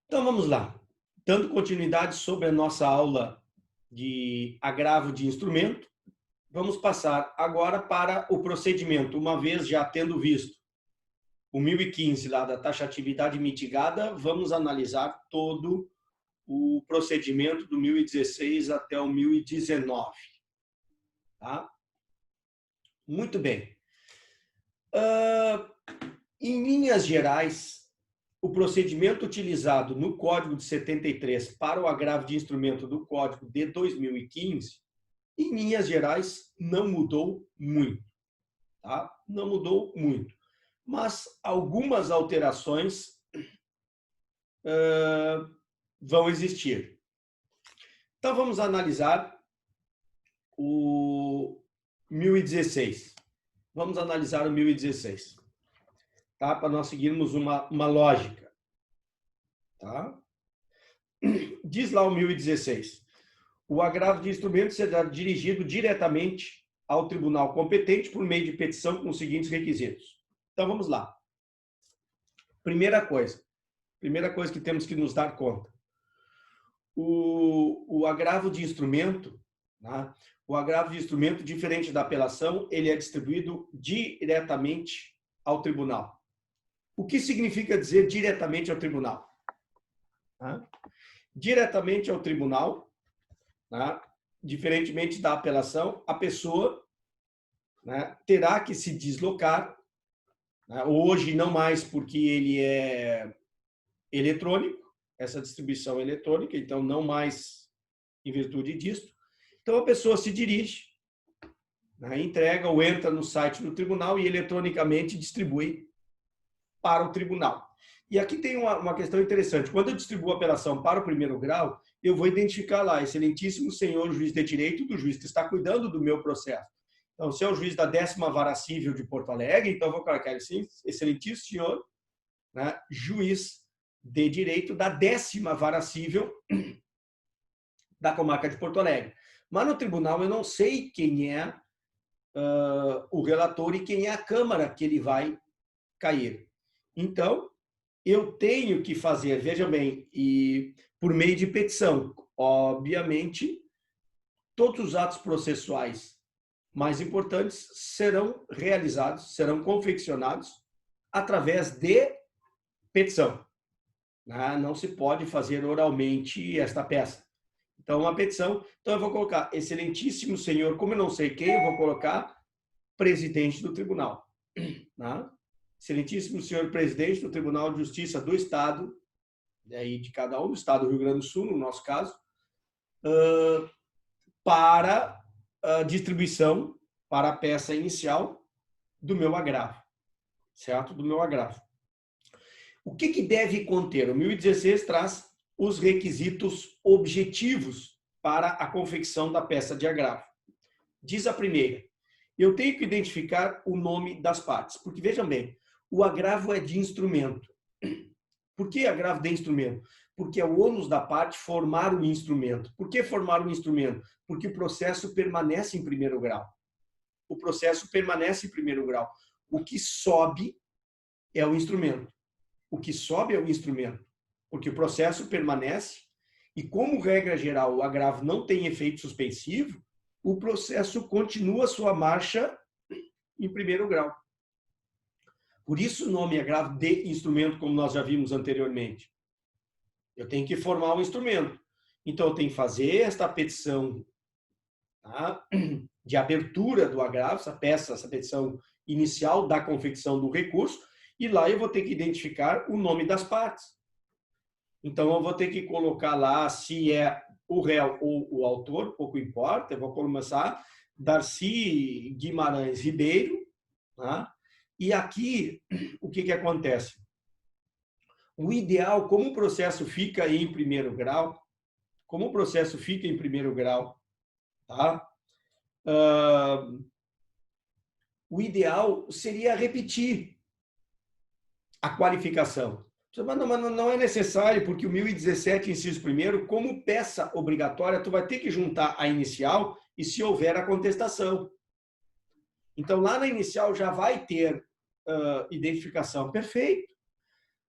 Então vamos lá. Dando continuidade sobre a nossa aula de agravo de instrumento, vamos passar agora para o procedimento. Uma vez já tendo visto o 1015 lá da taxatividade mitigada, vamos analisar todo o procedimento do 1016 até o 1019. Tá? Muito bem. Em linhas gerais, o procedimento utilizado no Código de 73 para o agravo de instrumento do Código de 2015, em linhas gerais, não mudou muito. Tá? Não mudou muito. Mas algumas alterações vão existir. Então, vamos analisar o 1016. Vamos analisar o 1016. Tá? Para nós seguirmos uma lógica. Tá? Diz lá o 1016. O agravo de instrumento será dirigido diretamente ao tribunal competente por meio de petição com os seguintes requisitos. Então, vamos lá. Primeira coisa que temos que nos dar conta. O agravo de instrumento, né? O agravo de instrumento, diferente da apelação, ele é distribuído diretamente ao tribunal. O que significa dizer diretamente ao tribunal? Né? Diretamente ao tribunal, né? Diferentemente da apelação, a pessoa, né, terá que se deslocar, né? Hoje não mais porque ele é eletrônico, essa distribuição eletrônica, então não mais em virtude disto. Então a pessoa se dirige, né, entrega ou entra no site do tribunal e eletronicamente distribui para o tribunal. E aqui tem uma questão interessante. Quando eu distribuo a apelação para o primeiro grau, eu vou identificar lá, excelentíssimo senhor juiz de direito, do juiz que está cuidando do meu processo. Então, se é o juiz da 10ª Vara Civil de Porto Alegre, então eu vou colocar assim, excelentíssimo senhor, né, juiz de direito da 10ª Vara Civil da comarca de Porto Alegre. Mas no tribunal eu não sei quem é o relator e quem é a Câmara que ele vai cair. Então, eu tenho que fazer, veja bem, e por meio de petição, obviamente, todos os atos processuais mais importantes serão realizados, serão confeccionados através de petição. Não se pode fazer oralmente esta peça. Então, uma petição. Então, eu vou colocar excelentíssimo senhor, como eu não sei quem, eu vou colocar presidente do tribunal. Né? Excelentíssimo senhor presidente do Tribunal de Justiça do Estado, aí de cada um, do Estado do Rio Grande do Sul, no nosso caso, para a distribuição, para a peça inicial do meu agravo. Certo? Do meu agravo. O que deve conter? O 1016 traz os requisitos objetivos para a confecção da peça de agravo. Diz a primeira, eu tenho que identificar o nome das partes, porque vejam bem, o agravo é de instrumento. Por que agravo de instrumento? Porque é o ônus da parte formar o instrumento. Por que formar o instrumento? Porque o processo permanece em primeiro grau. O processo permanece em primeiro grau. O que sobe é o instrumento. O que sobe é o instrumento, porque o processo permanece e, como regra geral, o agravo não tem efeito suspensivo, o processo continua sua marcha em primeiro grau. Por isso o nome agravo de instrumento, como nós já vimos anteriormente. Eu tenho que formar o instrumento. Então, eu tenho que fazer esta petição, tá, de abertura do agravo, essa petição inicial da confecção do recurso, e lá eu vou ter que identificar o nome das partes. Então, eu vou ter que colocar lá se é o réu ou o autor, pouco importa, eu vou começar Darcy Guimarães Ribeiro, tá? E aqui, o que acontece? O ideal, como o processo fica em primeiro grau, tá? O ideal seria repetir a qualificação. Mas não é necessário, porque o 1017, inciso 1º, como peça obrigatória, tu vai ter que juntar a inicial e se houver a contestação. Então, lá na inicial já vai ter identificação. Perfeito.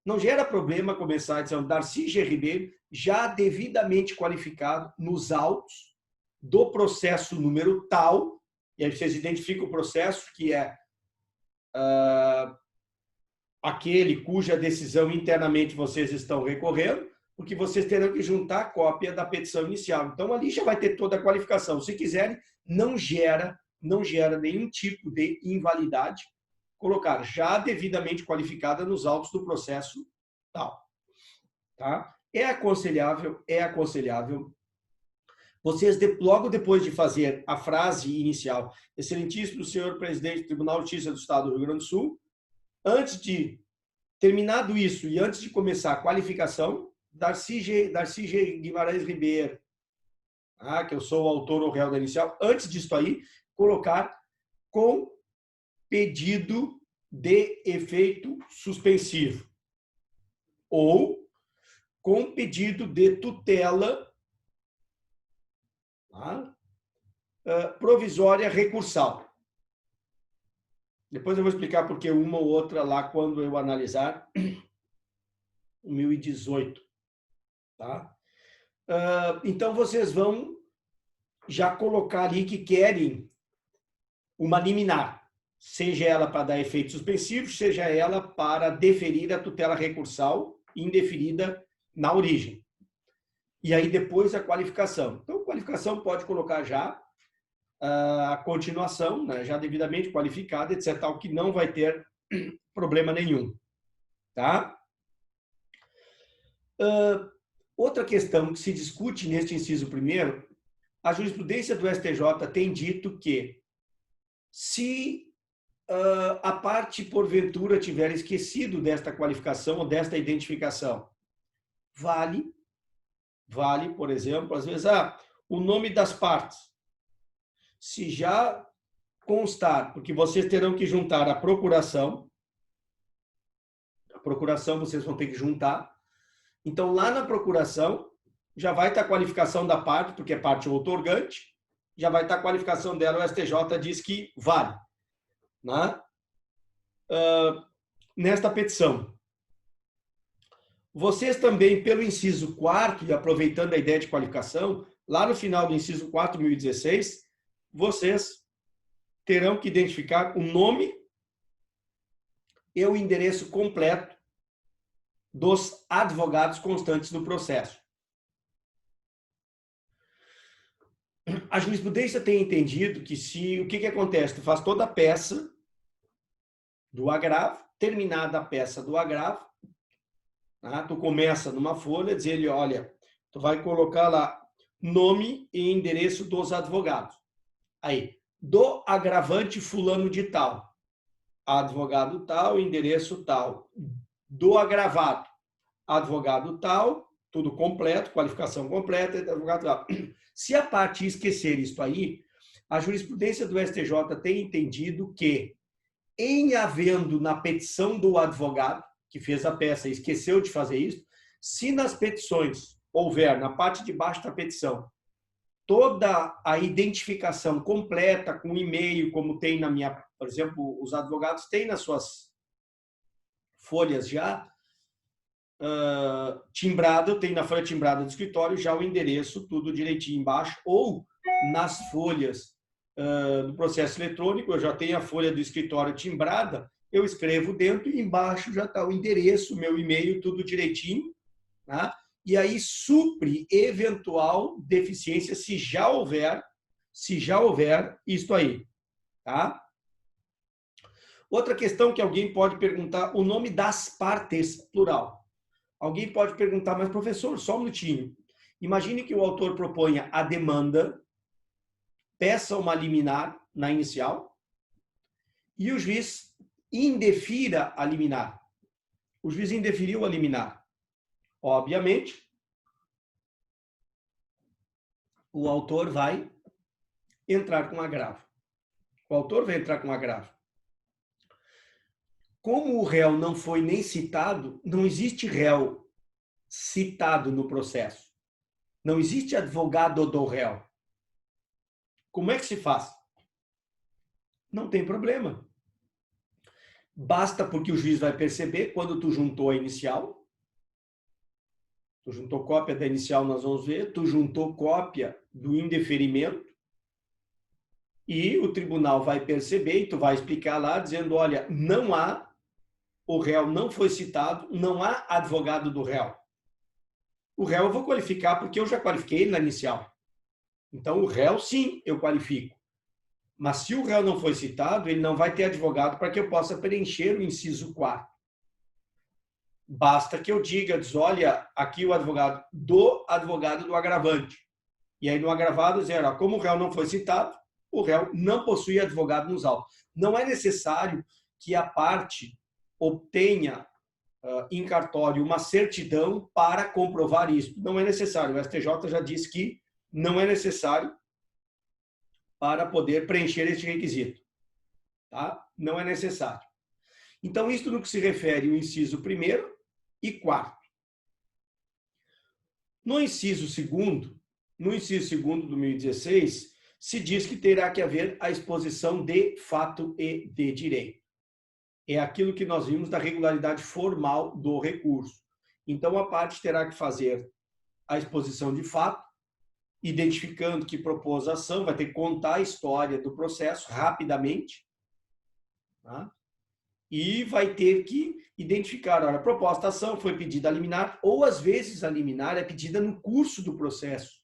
Não gera problema começar dizendo Darcy G. Ribeiro, já devidamente qualificado nos autos do processo número tal, e aí vocês identificam o processo, que é aquele cuja decisão internamente vocês estão recorrendo, porque vocês terão que juntar a cópia da petição inicial. Então, ali já vai ter toda a qualificação. Se quiserem, não gera nenhum tipo de invalidade, colocar já devidamente qualificada nos autos do processo tal. Tá? É aconselhável vocês, logo depois de fazer a frase inicial, excelentíssimo senhor presidente do Tribunal de Justiça do Estado do Rio Grande do Sul, antes de terminado isso e antes de começar a qualificação, Darcy G. Guimarães Ribeiro, que eu sou o autor ou réu da inicial, antes disso aí, colocar com pedido de efeito suspensivo ou com pedido de tutela provisória recursal. Depois eu vou explicar por que uma ou outra lá quando eu analisar 2018. Tá? Então, vocês vão já colocar ali que querem uma liminar, seja ela para dar efeito suspensivo, seja ela para deferir a tutela recursal indeferida na origem. E aí depois a qualificação. Então, a qualificação pode colocar já a continuação, né, já devidamente qualificada, etc., tal, que não vai ter problema nenhum. Tá? Outra questão que se discute neste inciso primeiro, a jurisprudência do STJ tem dito que se a parte, porventura, tiver esquecido desta qualificação ou desta identificação, vale, por exemplo, às vezes, o nome das partes. Se já constar, porque vocês terão que juntar a procuração vocês vão ter que juntar. Então, lá na procuração, já vai estar a qualificação da parte, porque é parte outorgante, já vai estar a qualificação dela, o STJ diz que vale. Né? Nesta petição. Vocês também, pelo inciso 4º, e aproveitando a ideia de qualificação, lá no final do inciso 4, 2016, vocês terão que identificar o nome e o endereço completo dos advogados constantes no processo. A jurisprudência tem entendido que o que acontece? Tu faz toda a peça do agravo, terminada a peça do agravo, tá? Tu começa numa folha, dizer ele, olha, tu vai colocar lá nome e endereço dos advogados. Aí, do agravante fulano de tal, advogado tal, endereço tal. Do agravado, advogado tal, tudo completo, qualificação completa, advogado tal. Se a parte esquecer isso aí, a jurisprudência do STJ tem entendido que, em havendo na petição do advogado, que fez a peça e esqueceu de fazer isso, se nas petições houver, na parte de baixo da petição, toda a identificação completa com e-mail, como tem na minha, por exemplo, os advogados têm nas suas folhas já timbrado, eu tenho na folha timbrada do escritório já o endereço, tudo direitinho embaixo, ou nas folhas do processo eletrônico, eu já tenho a folha do escritório timbrada, eu escrevo dentro e embaixo já está o endereço, meu e-mail, tudo direitinho, tá? E aí supre eventual deficiência se já houver isto aí, tá? Outra questão que alguém pode perguntar, o nome das partes, plural. Alguém pode perguntar, mas professor, só um minutinho. Imagine que o autor proponha a demanda, peça uma liminar na inicial e o juiz indefira a liminar. O juiz indeferiu a liminar. Obviamente, o autor vai entrar com agravo. O autor vai entrar com agravo. Como o réu não foi nem citado, não existe réu citado no processo. Não existe advogado do réu. Como é que se faz? Não tem problema. basta porque o juiz vai perceber quando tu juntou a inicial, tu juntou cópia da inicial, nós vamos ver, tu juntou cópia do indeferimento, e o tribunal vai perceber, e tu vai explicar lá, dizendo, olha, não há, o réu não foi citado, não há advogado do réu. O réu eu vou qualificar porque eu já qualifiquei ele na inicial. Então, o réu, sim, eu qualifico. Mas se o réu não foi citado, ele não vai ter advogado para que eu possa preencher o inciso 4. Basta que eu diga, diz, olha, aqui o advogado do agravante. E aí no agravado dizer, ó, como o réu não foi citado, o réu não possui advogado nos autos. Não é necessário que a parte obtenha em cartório uma certidão para comprovar isso. Não é necessário. O STJ já disse que não é necessário para poder preencher este requisito. Tá? Não é necessário. Então, isso no que se refere ao inciso 1º e 4º. No inciso 2º, do 2016, se diz que terá que haver a exposição de fato e de direito. É aquilo que nós vimos da regularidade formal do recurso. Então, a parte terá que fazer a exposição de fato, identificando que propôs a ação, vai ter que contar a história do processo rapidamente, tá? E vai ter que identificar, olha, a proposta ação foi pedida a liminar, ou às vezes a liminar é pedida no curso do processo.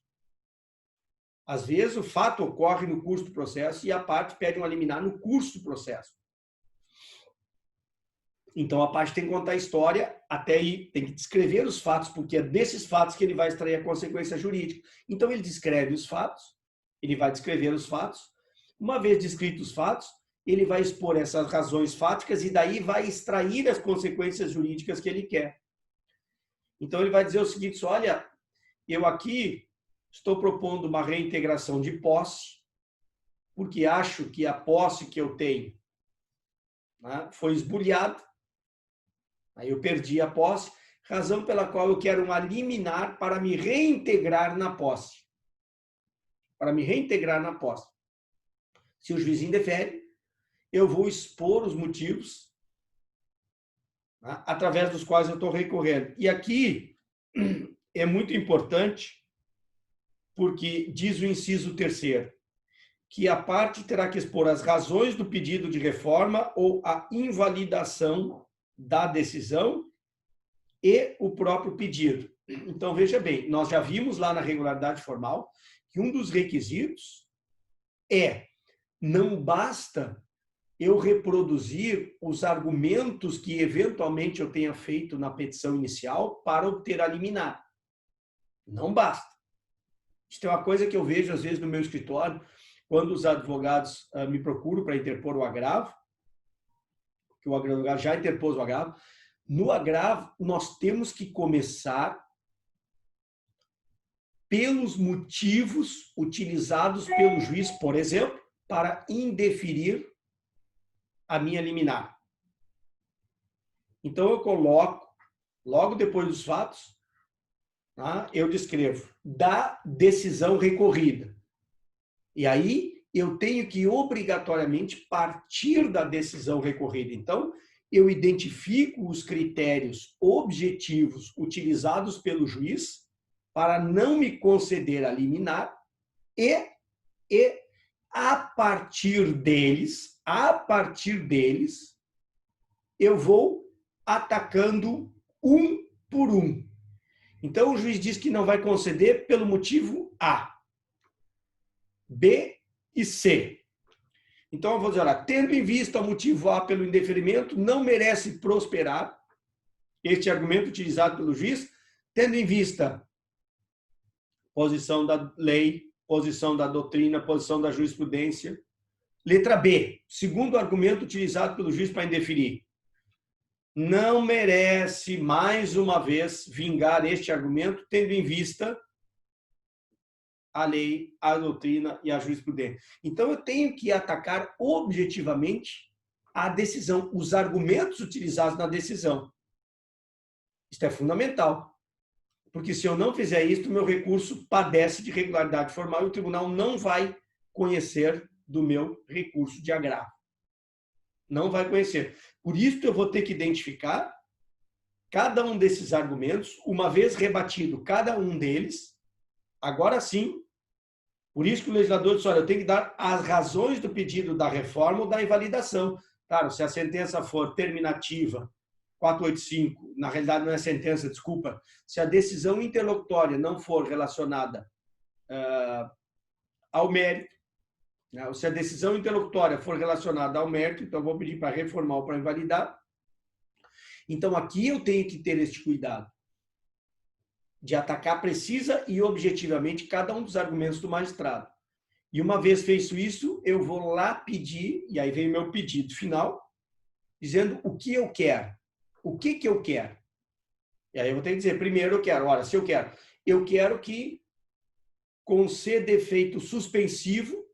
Às vezes o fato ocorre no curso do processo e a parte pede uma liminar no curso do processo. Então a parte tem que contar a história, até aí tem que descrever os fatos, porque é desses fatos que ele vai extrair a consequência jurídica. Então ele descreve os fatos, ele vai descrever os fatos. Uma vez descritos os fatos, ele vai expor essas razões fáticas e daí vai extrair as consequências jurídicas que ele quer. Então ele vai dizer o seguinte, olha, eu aqui estou propondo uma reintegração de posse, porque acho que a posse que eu tenho, né, foi esbulhada, aí eu perdi a posse, razão pela qual eu quero uma liminar para me reintegrar na posse. Para me reintegrar na posse. Se o juiz indefere, eu vou expor os motivos, né, através dos quais eu estou recorrendo. E aqui é muito importante, porque diz o inciso 3º, que a parte terá que expor as razões do pedido de reforma ou a invalidação da decisão e o próprio pedido. Então, veja bem, nós já vimos lá na regularidade formal que um dos requisitos é, não basta eu reproduzir os argumentos que eventualmente eu tenha feito na petição inicial para obter a liminar. Não basta. Isso é uma coisa que eu vejo às vezes no meu escritório, quando os advogados me procuram para interpor o agravo, que o advogado já interpôs o agravo, no agravo nós temos que começar pelos motivos utilizados pelo juiz, por exemplo, para indeferir a minha liminar. Então eu coloco, logo depois dos fatos, tá, eu descrevo da decisão recorrida. E aí eu tenho que obrigatoriamente partir da decisão recorrida. Então, eu identifico os critérios objetivos utilizados pelo juiz para não me conceder a liminar e a partir deles, eu vou atacando um por um. Então, o juiz diz que não vai conceder pelo motivo A, B e C. Então, eu vou dizer, olha, tendo em vista o motivo A pelo indeferimento, não merece prosperar este argumento utilizado pelo juiz, tendo em vista posição da lei, posição da doutrina, posição da jurisprudência. Letra B, segundo argumento utilizado pelo juiz para indeferir. Não merece, mais uma vez, vingar este argumento, tendo em vista a lei, a doutrina e a jurisprudência. Então, eu tenho que atacar objetivamente a decisão, os argumentos utilizados na decisão. Isto é fundamental, porque se eu não fizer isso, meu recurso padece de irregularidade formal e o tribunal não vai conhecer do meu recurso de agravo. Não vai conhecer. Por isso eu vou ter que identificar cada um desses argumentos, uma vez rebatido cada um deles, agora sim, por isso que o legislador disse, olha, eu tenho que dar as razões do pedido da reforma ou da invalidação. Claro, se a sentença for terminativa, 485, na realidade não é sentença, desculpa, se a decisão interlocutória não for relacionada ao mérito, né? Se a decisão interlocutória for relacionada ao mérito, então eu vou pedir para reformar ou para invalidar. Então aqui eu tenho que ter este cuidado de atacar precisa e objetivamente cada um dos argumentos do magistrado. E uma vez feito isso, eu vou lá pedir, e aí vem o meu pedido final, dizendo o que eu quero. O que eu quero? E aí eu vou ter que dizer, primeiro eu quero, olha, se eu quero que conceda efeito suspensivo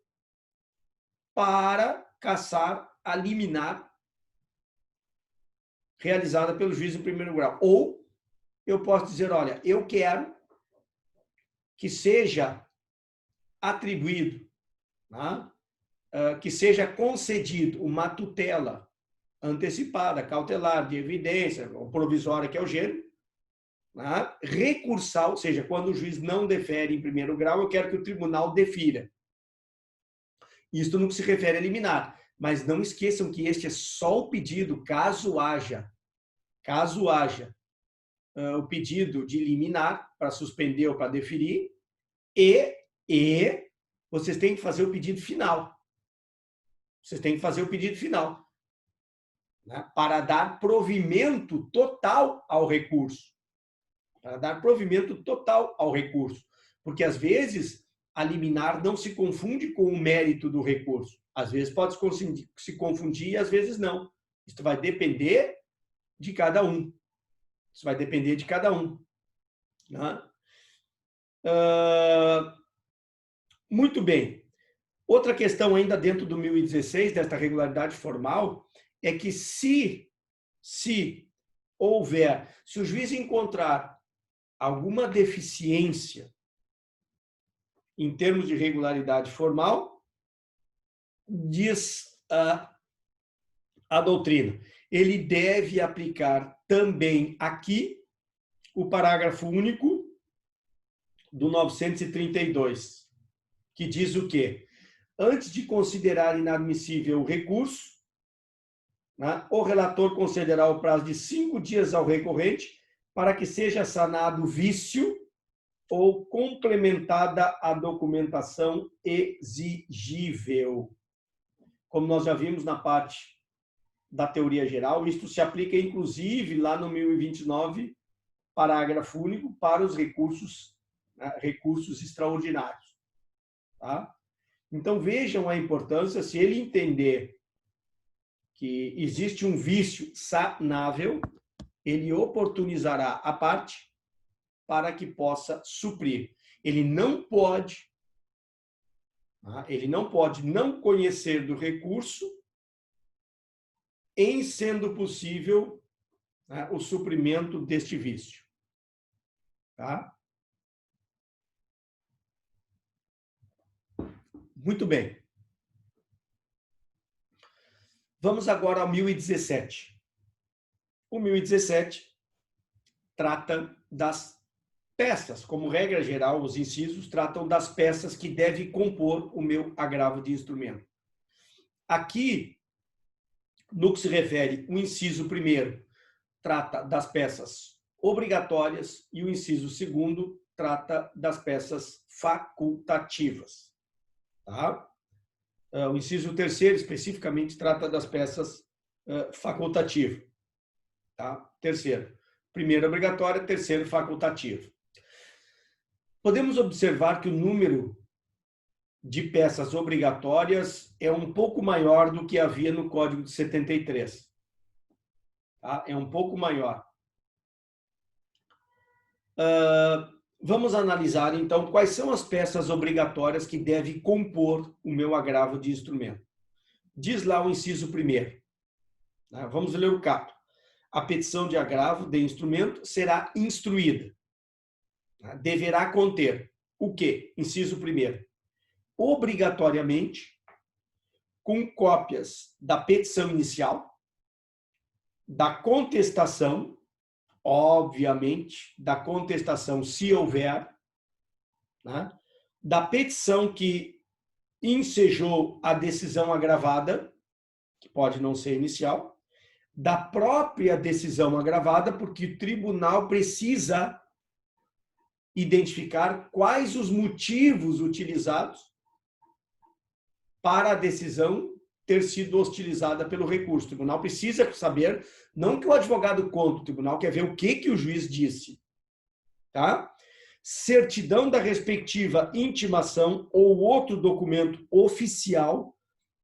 para cassar a liminar realizada pelo juiz em primeiro grau. Ou eu posso dizer, olha, eu quero que seja atribuído, né, que seja concedido uma tutela antecipada, cautelar, de evidência, ou provisória, que é o gênero, né, recursal, ou seja, quando o juiz não defere em primeiro grau, eu quero que o tribunal defira. Isto no que se refere a liminar. Mas não esqueçam que este é só o pedido, caso haja o pedido de liminar para suspender ou para deferir, e vocês têm que fazer o pedido final. Vocês têm que fazer o pedido final, né, para dar provimento total ao recurso. Para dar provimento total ao recurso. Porque, às vezes, a liminar não se confunde com o mérito do recurso. Às vezes pode se confundir e às vezes não. Isso vai depender de cada um. Isso vai depender de cada um. Né? Muito bem. Outra questão ainda dentro do 1016, desta regularidade formal, é que se o juiz encontrar alguma deficiência em termos de regularidade formal, diz a doutrina, ele deve aplicar também aqui o parágrafo único do 932, que diz o quê? Antes de considerar inadmissível o recurso, né, o relator concederá o prazo de 5 dias ao recorrente para que seja sanado o vício ou complementada a documentação exigível. Como nós já vimos na parte da teoria geral, isto se aplica inclusive lá no 1029, parágrafo único, para os recursos, né, recursos extraordinários. Tá? Então vejam a importância, se ele entender que existe um vício sanável, ele oportunizará a parte para que possa suprir. Ele não pode não conhecer do recurso em sendo possível, né, o suprimento deste vício. Tá? Muito bem. Vamos agora ao 1017. O 1017 trata das peças. Como regra geral, os incisos tratam das peças que devem compor o meu agravo de instrumento. Aqui, no que se refere, o inciso primeiro trata das peças obrigatórias e o inciso segundo trata das peças facultativas. Tá? O inciso terceiro, especificamente, trata das peças facultativas. Tá? Terceiro. Primeiro obrigatório, terceiro facultativo. Podemos observar que o número de peças obrigatórias é um pouco maior do que havia no Código de 73. Tá? É um pouco maior. Vamos analisar, então, quais são as peças obrigatórias que devem compor o meu agravo de instrumento. Diz lá o inciso primeiro. Vamos ler o caput. A petição de agravo de instrumento será instruída. Deverá conter o quê? Inciso primeiro. Obrigatoriamente, com cópias da petição inicial, da contestação, obviamente, da contestação, se houver, né? Da petição que ensejou a decisão agravada, que pode não ser inicial, da própria decisão agravada, porque o tribunal precisa identificar quais os motivos utilizados para a decisão ter sido hostilizada pelo recurso. O tribunal precisa saber, não que o advogado conte, o tribunal quer ver o que o juiz disse. Tá? Certidão da respectiva intimação ou outro documento oficial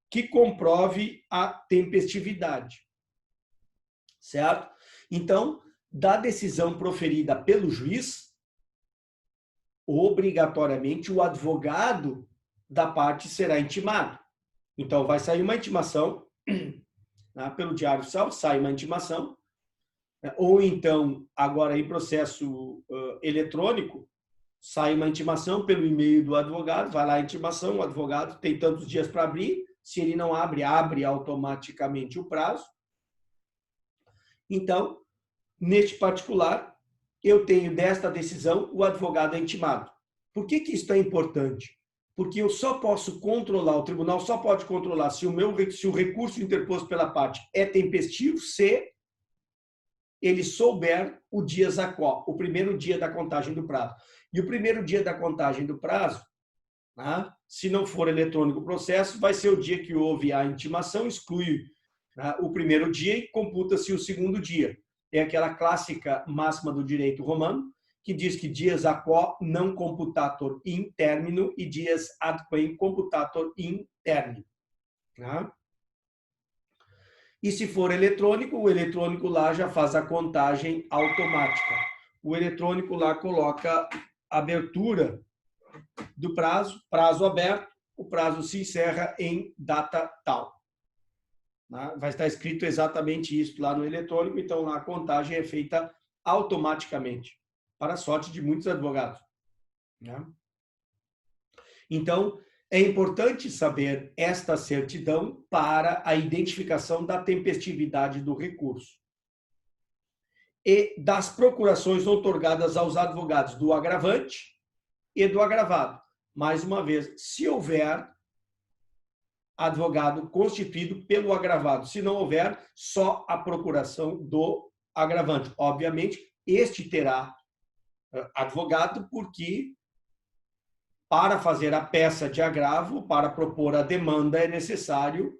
que comprove a tempestividade. Certo? Então, da decisão proferida pelo juiz, obrigatoriamente o advogado da parte será intimado. Então, vai sair uma intimação, né, pelo Diário Oficial, sai uma intimação, né, ou então, agora em processo eletrônico, sai uma intimação pelo e-mail do advogado, vai lá a intimação, o advogado tem tantos dias para abrir, se ele não abre, abre automaticamente o prazo. Então, neste particular, eu tenho desta decisão, o advogado é intimado. Por que isso é importante? Porque eu só posso controlar, o tribunal só pode controlar se o recurso interposto pela parte é tempestivo, se ele souber o dias a qual, o primeiro dia da contagem do prazo. E o primeiro dia da contagem do prazo, né, se não for eletrônico o processo, vai ser o dia que houve a intimação, exclui, né, o primeiro dia e computa-se o segundo dia. É aquela clássica máxima do direito romano, que diz que dias a quo non computator in termino e dias ad quem computator in termino. Né? E se for eletrônico, o eletrônico lá já faz a contagem automática. O eletrônico lá coloca abertura do prazo, prazo aberto, o prazo se encerra em data tal. Vai estar escrito exatamente isso lá no eletrônico, então lá a contagem é feita automaticamente, para a sorte de muitos advogados. Então, é importante saber esta certidão para a identificação da tempestividade do recurso e das procurações outorgadas aos advogados do agravante e do agravado. Mais uma vez, se houver advogado constituído pelo agravado. Se não houver, só a procuração do agravante. Obviamente, este terá advogado, porque para fazer a peça de agravo, para propor a demanda, é necessário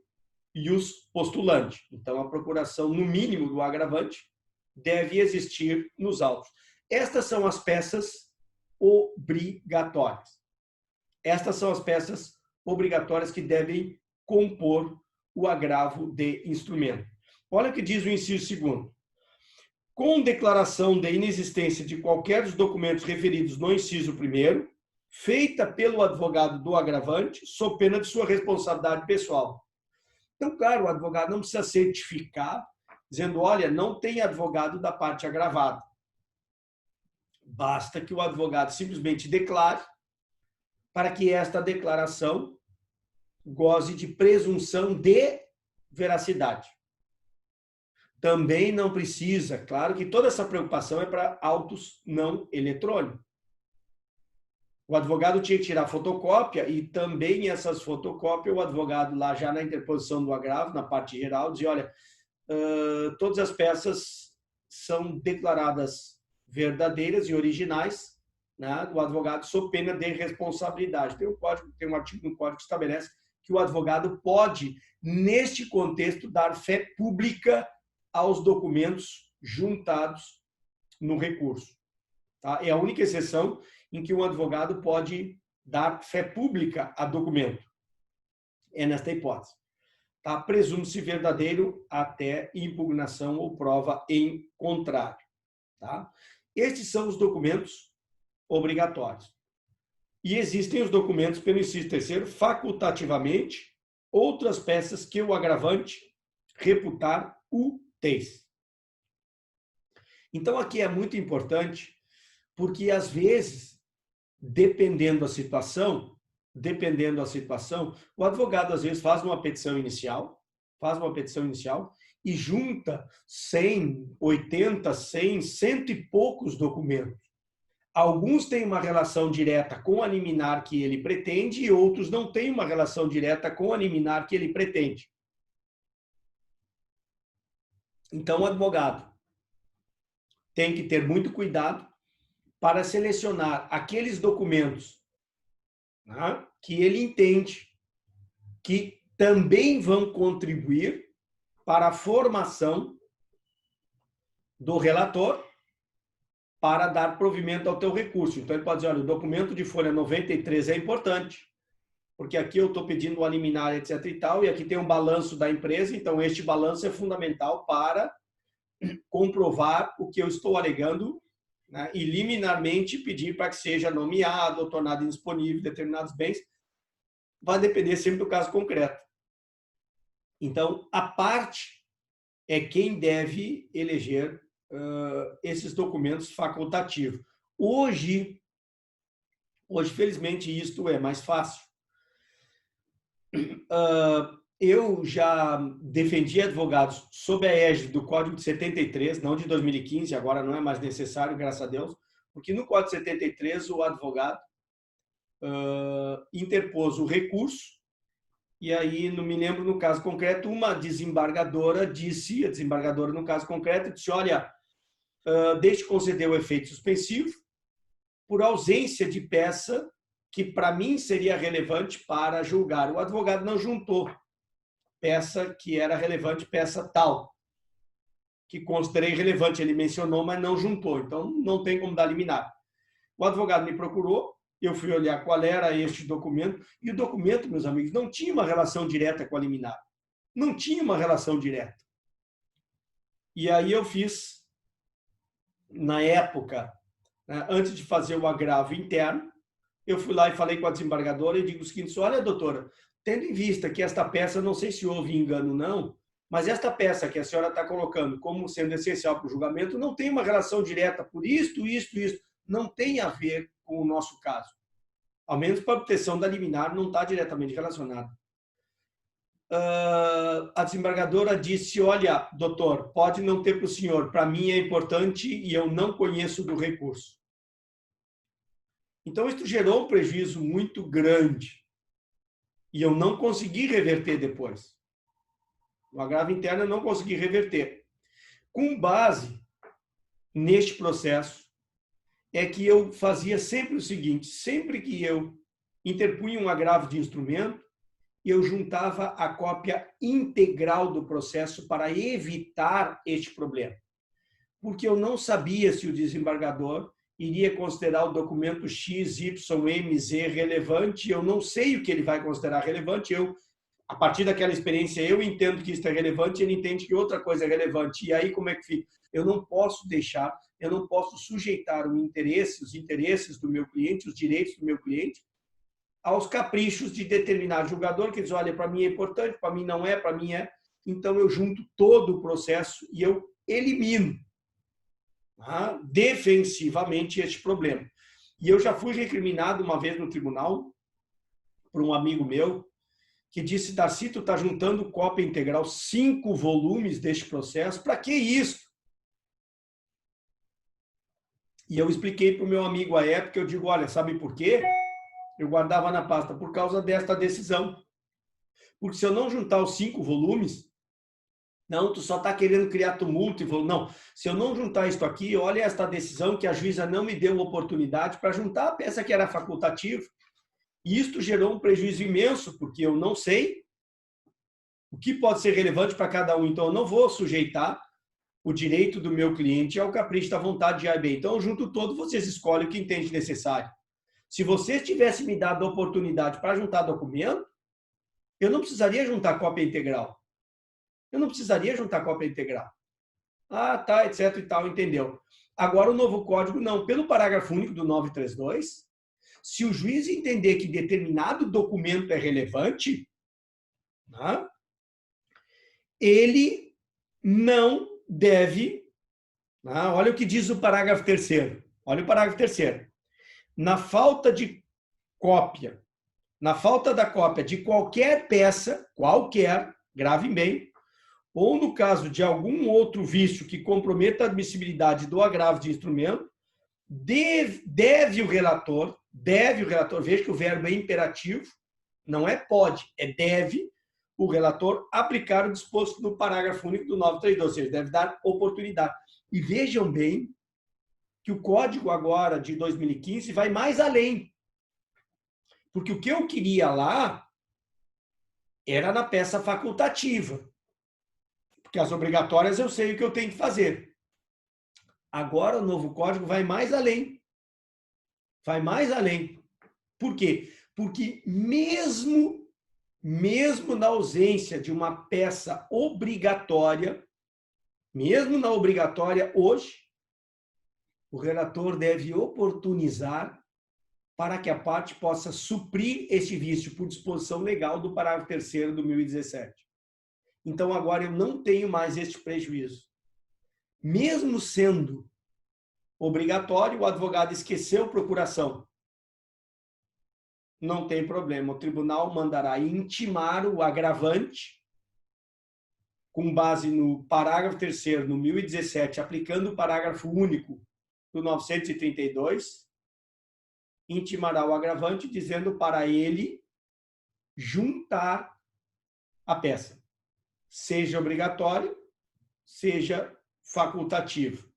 ius postulante. Então, a procuração, no mínimo, do agravante deve existir nos autos. Estas são as peças obrigatórias. Estas são as peças obrigatórias que devem compor o agravo de instrumento. Olha o que diz o inciso 2º. Com declaração de inexistência de qualquer dos documentos referidos no inciso 1º, feita pelo advogado do agravante, sob pena de sua responsabilidade pessoal. Então, claro, o advogado não precisa certificar, dizendo, olha, não tem advogado da parte agravada. Basta que o advogado simplesmente declare, para que esta declaração goze de presunção de veracidade. Também não precisa, claro que toda essa preocupação é para autos não eletrônicos. O advogado tinha que tirar fotocópia e também essas fotocópias, o advogado lá já na interposição do agravo, na parte geral, dizia, olha, todas as peças são declaradas verdadeiras e originais, né, do advogado sob pena de responsabilidade. Tem um artigo no código que estabelece que o advogado pode, neste contexto, dar fé pública aos documentos juntados no recurso. Tá? É a única exceção em que um advogado pode dar fé pública a documento. É nesta hipótese. Tá? Presume-se verdadeiro até impugnação ou prova em contrário. Tá? Estes são os documentos obrigatórios. E existem os documentos, pelo inciso 3º, facultativamente, outras peças que o agravante reputar úteis. Então, aqui é muito importante, porque, às vezes, dependendo da situação, dependendo da situação, o advogado às vezes faz uma petição inicial e junta 100, 80, 100, cento e poucos documentos. Alguns têm uma relação direta com a liminar que ele pretende e outros não têm uma relação direta com a liminar que ele pretende. Então, o advogado tem que ter muito cuidado para selecionar aqueles documentos, né, que ele entende que também vão contribuir para a formação do relator para dar provimento ao teu recurso. Então, ele pode dizer, olha, o documento de folha 93 é importante, porque aqui eu estou pedindo uma liminar, etc. e tal, e aqui tem um balanço da empresa, então este balanço é fundamental para comprovar o que eu estou alegando, né, e liminarmente pedir para que seja nomeado ou tornado indisponível determinados bens. Vai depender sempre do caso concreto. Então, a parte é quem deve eleger esses documentos facultativos. Hoje, felizmente, isto é mais fácil. Eu já defendi advogados sob a égide do Código de 73, não de 2015, agora não é mais necessário, graças a Deus, porque no Código de 73 o advogado interpôs o recurso, e aí, não me lembro no caso concreto, uma desembargadora disse, a desembargadora no caso concreto, disse, olha, deixe conceder o efeito suspensivo por ausência de peça que para mim seria relevante para julgar. O advogado não juntou peça que era relevante, peça tal, que considerei relevante. Ele mencionou, mas não juntou. Então, não tem como dar liminar. O advogado me procurou, eu fui olhar qual era este documento, e o documento, meus amigos, não tinha uma relação direta com a liminar. Não tinha uma relação direta. E aí eu fiz, na época, né, antes de fazer o agravo interno, eu fui lá e falei com a desembargadora e digo o seguinte, olha, doutora, tendo em vista que esta peça, não sei se houve engano não, mas esta peça que a senhora está colocando como sendo essencial para o julgamento não tem uma relação direta por isto, não tem a ver com o nosso caso. Ao menos para a obtenção da liminar não está diretamente relacionado. A desembargadora disse, olha, doutor, pode não ter para o senhor, para mim é importante e eu não conheço do recurso. Então, isso gerou um prejuízo muito grande e eu não consegui reverter depois. O agravo interno eu não consegui reverter. Com base neste processo, é que eu fazia sempre o seguinte, sempre que eu interpunha um agravo de instrumento, eu juntava a cópia integral do processo para evitar este problema. Porque eu não sabia se o desembargador iria considerar o documento X, Y, M, Z relevante, eu não sei o que ele vai considerar relevante, a partir daquela experiência, eu entendo que isso é relevante, ele entende que outra coisa é relevante, e aí como é que fica? Eu não posso sujeitar os interesses do meu cliente, os direitos do meu cliente, aos caprichos de determinado julgador, que diz, olha, para mim é importante, para mim não é, para mim é. Então, eu junto todo o processo e eu elimino defensivamente este problema. E eu já fui recriminado uma vez no tribunal por um amigo meu que disse, Darcy, tu está juntando cópia integral 5 volumes deste processo, para que isso? E eu expliquei para o meu amigo à época, eu digo, olha, sabe por quê? Eu guardava na pasta por causa desta decisão. Porque se eu não juntar os 5 volumes, não, tu só está querendo criar tumulto. Não, se eu não juntar isso aqui, olha esta decisão que a juíza não me deu oportunidade para juntar a peça que era facultativa. E isto gerou um prejuízo imenso, porque eu não sei o que pode ser relevante para cada um. Então, eu não vou sujeitar o direito do meu cliente ao capricho da vontade de A e B. Então, eu junto todo, vocês escolhem o que entende necessário. Se vocês tivessem me dado a oportunidade para juntar documento, eu não precisaria juntar cópia integral. Ah, tá, etc e tal, entendeu? Agora, o novo código, não. Pelo parágrafo único do 932, se o juiz entender que determinado documento é relevante, né, ele não deve... olha o que diz o parágrafo 3º. Olha o parágrafo 3º. Na falta de cópia na falta da cópia de qualquer peça, qualquer, gravem bem, ou no caso de algum outro vício que comprometa a admissibilidade do agravo de instrumento, deve o relator, veja que o verbo é imperativo, não é pode, é deve o relator aplicar o disposto no parágrafo único do 932, ou seja, deve dar oportunidade. E vejam bem que o código agora de 2015 vai mais além. Porque o que eu queria lá era na peça facultativa. Porque as obrigatórias eu sei o que eu tenho que fazer. Agora o novo código vai mais além. Vai mais além. Por quê? Porque mesmo na ausência de uma peça obrigatória, mesmo na obrigatória hoje, o relator deve oportunizar para que a parte possa suprir este vício por disposição legal do parágrafo 3º do 1017. Então, agora eu não tenho mais este prejuízo. Mesmo sendo obrigatório, o advogado esqueceu procuração. Não tem problema, o tribunal mandará intimar o agravante com base no parágrafo 3º, no 1017, aplicando o parágrafo único do 932, intimará o agravante dizendo para ele juntar a peça, seja obrigatório, seja facultativo.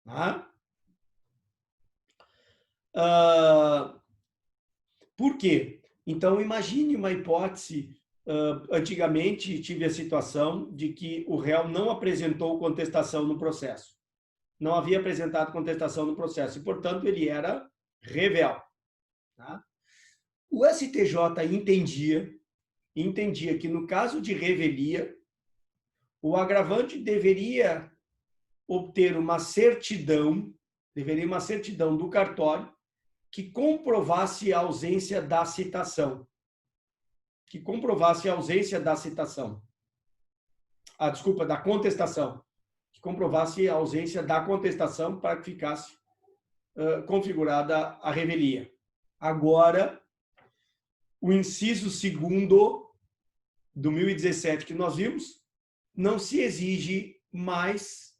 Tá? Por quê? Então, imagine uma hipótese. Antigamente, tive a situação de que o réu não apresentou contestação no processo. Não havia apresentado contestação no processo e, portanto, ele era revel. Tá? O STJ entendia que, no caso de revelia, o agravante deveria obter uma certidão do cartório que comprovasse a ausência da citação. Da contestação. Que comprovasse a ausência da contestação para que ficasse configurada a revelia. Agora, o inciso 2º do 1017 que nós vimos, não se exige mais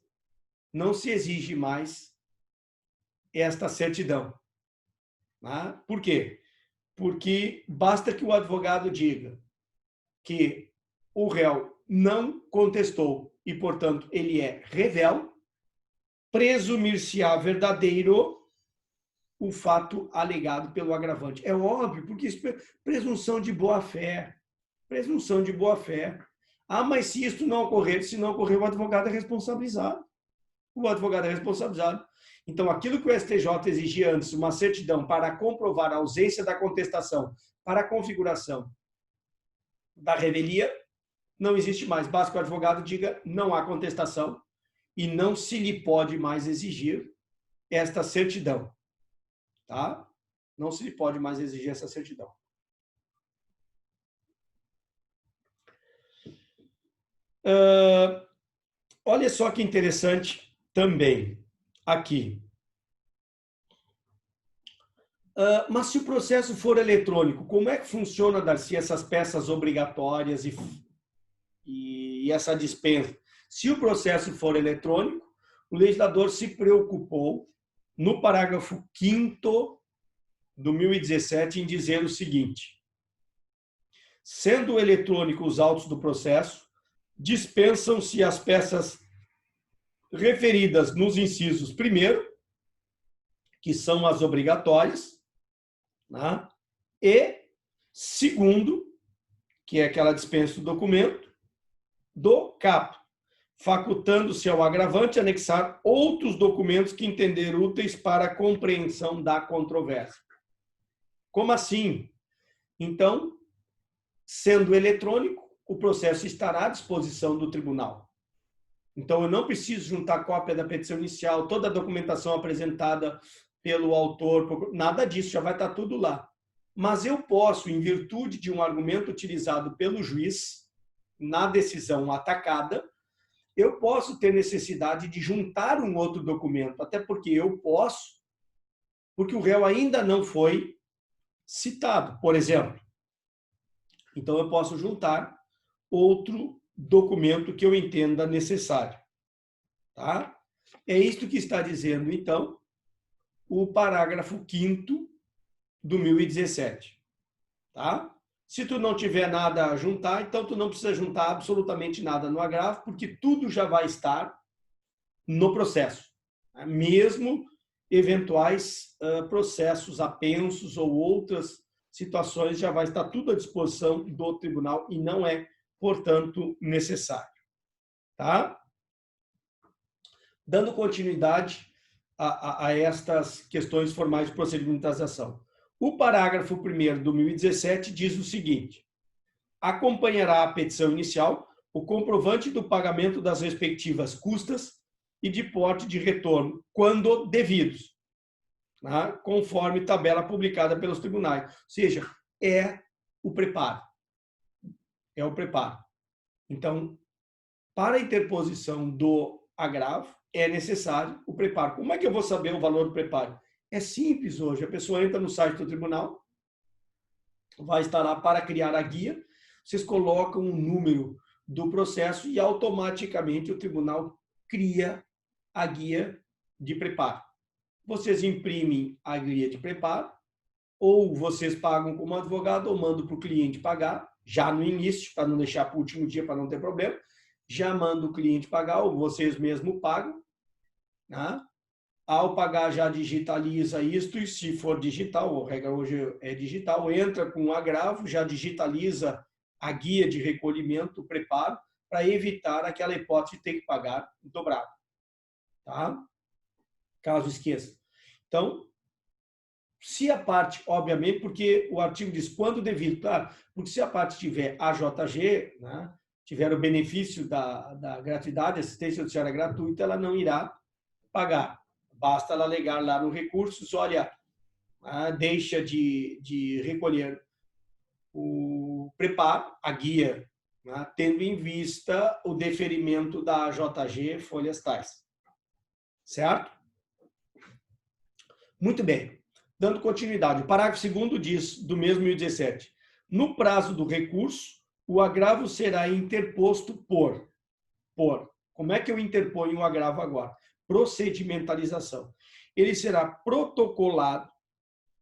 esta certidão. Tá? Por quê? Porque basta que o advogado diga que o réu não contestou e, portanto, ele é revel, presumir-se-á verdadeiro o fato alegado pelo agravante. É óbvio, porque isso é presunção de boa-fé. Presunção de boa-fé. Ah, mas se isso não ocorrer, o advogado é responsabilizado. Então, aquilo que o STJ exigia antes, uma certidão para comprovar a ausência da contestação para a configuração da revelia, não existe mais. Basta que o advogado diga não há contestação e não se lhe pode mais exigir esta certidão. Tá? Não se lhe pode mais exigir essa certidão. Olha só que interessante também aqui. Mas se o processo for eletrônico, como é que funciona, Darcy, essas peças obrigatórias e essa dispensa? Se o processo for eletrônico, o legislador se preocupou, no parágrafo 5º do 1017, em dizer o seguinte: sendo eletrônico os autos do processo, dispensam-se as peças referidas nos incisos 1º, que são as obrigatórias, né? E 2º, que é aquela dispensa do documento, do caput, facultando-se ao agravante anexar outros documentos que entender úteis para a compreensão da controvérsia. Como assim? Então, sendo eletrônico, o processo estará à disposição do tribunal. Então, eu não preciso juntar cópia da petição inicial, toda a documentação apresentada pelo autor, nada disso, já vai estar tudo lá. Mas eu posso, em virtude de um argumento utilizado pelo juiz na decisão atacada, eu posso ter necessidade de juntar um outro documento, até porque eu posso, porque o réu ainda não foi citado, por exemplo. Então, eu posso juntar outro documento que eu entenda necessário. Tá? É isto que está dizendo, então, o parágrafo 5º do 1017. Tá? Se tu não tiver nada a juntar, então tu não precisa juntar absolutamente nada no agravo, porque tudo já vai estar no processo. Né? Mesmo eventuais processos apensos ou outras situações, já vai estar tudo à disposição do tribunal e não é, portanto, necessário. Tá? Dando continuidade a estas questões formais de procedimentação. O parágrafo 1º do 1017 diz o seguinte: acompanhará a petição inicial o comprovante do pagamento das respectivas custas e de porte de retorno, quando devidos, né? Conforme tabela publicada pelos tribunais. Ou seja, é o preparo. É o preparo. Então, para a interposição do agravo, é necessário o preparo. Como é que eu vou saber o valor do preparo? É simples hoje. A pessoa entra no site do tribunal, vai estar lá para criar a guia, vocês colocam o número do processo e automaticamente o tribunal cria a guia de preparo. Vocês imprimem a guia de preparo, ou vocês pagam como advogado, ou mandam para o cliente pagar, já no início, para não deixar para o último dia, para não ter problema. Já manda o cliente pagar, ou vocês mesmos pagam. Né? Ao pagar, já digitaliza isto, e se for digital, a regra hoje é digital, entra com o agravo, já digitaliza a guia de recolhimento, o preparo, para evitar aquela hipótese de ter que pagar dobrado. Tá? Caso esqueça. Então, se a parte, obviamente, porque o artigo diz quando devido, claro, porque se a parte tiver AJG, né, tiver o benefício da gratuidade, assistência judiciária gratuita, ela não irá pagar. Basta ela alegar lá no recursos, olha, deixa de recolher o preparo, a guia, né, tendo em vista o deferimento da AJG folhas tais. Certo? Muito bem. Dando continuidade, o parágrafo 2º diz, do mesmo 1017, no prazo do recurso, o agravo será interposto por. Como é que eu interponho o agravo agora? Procedimentalização. Ele será protocolado,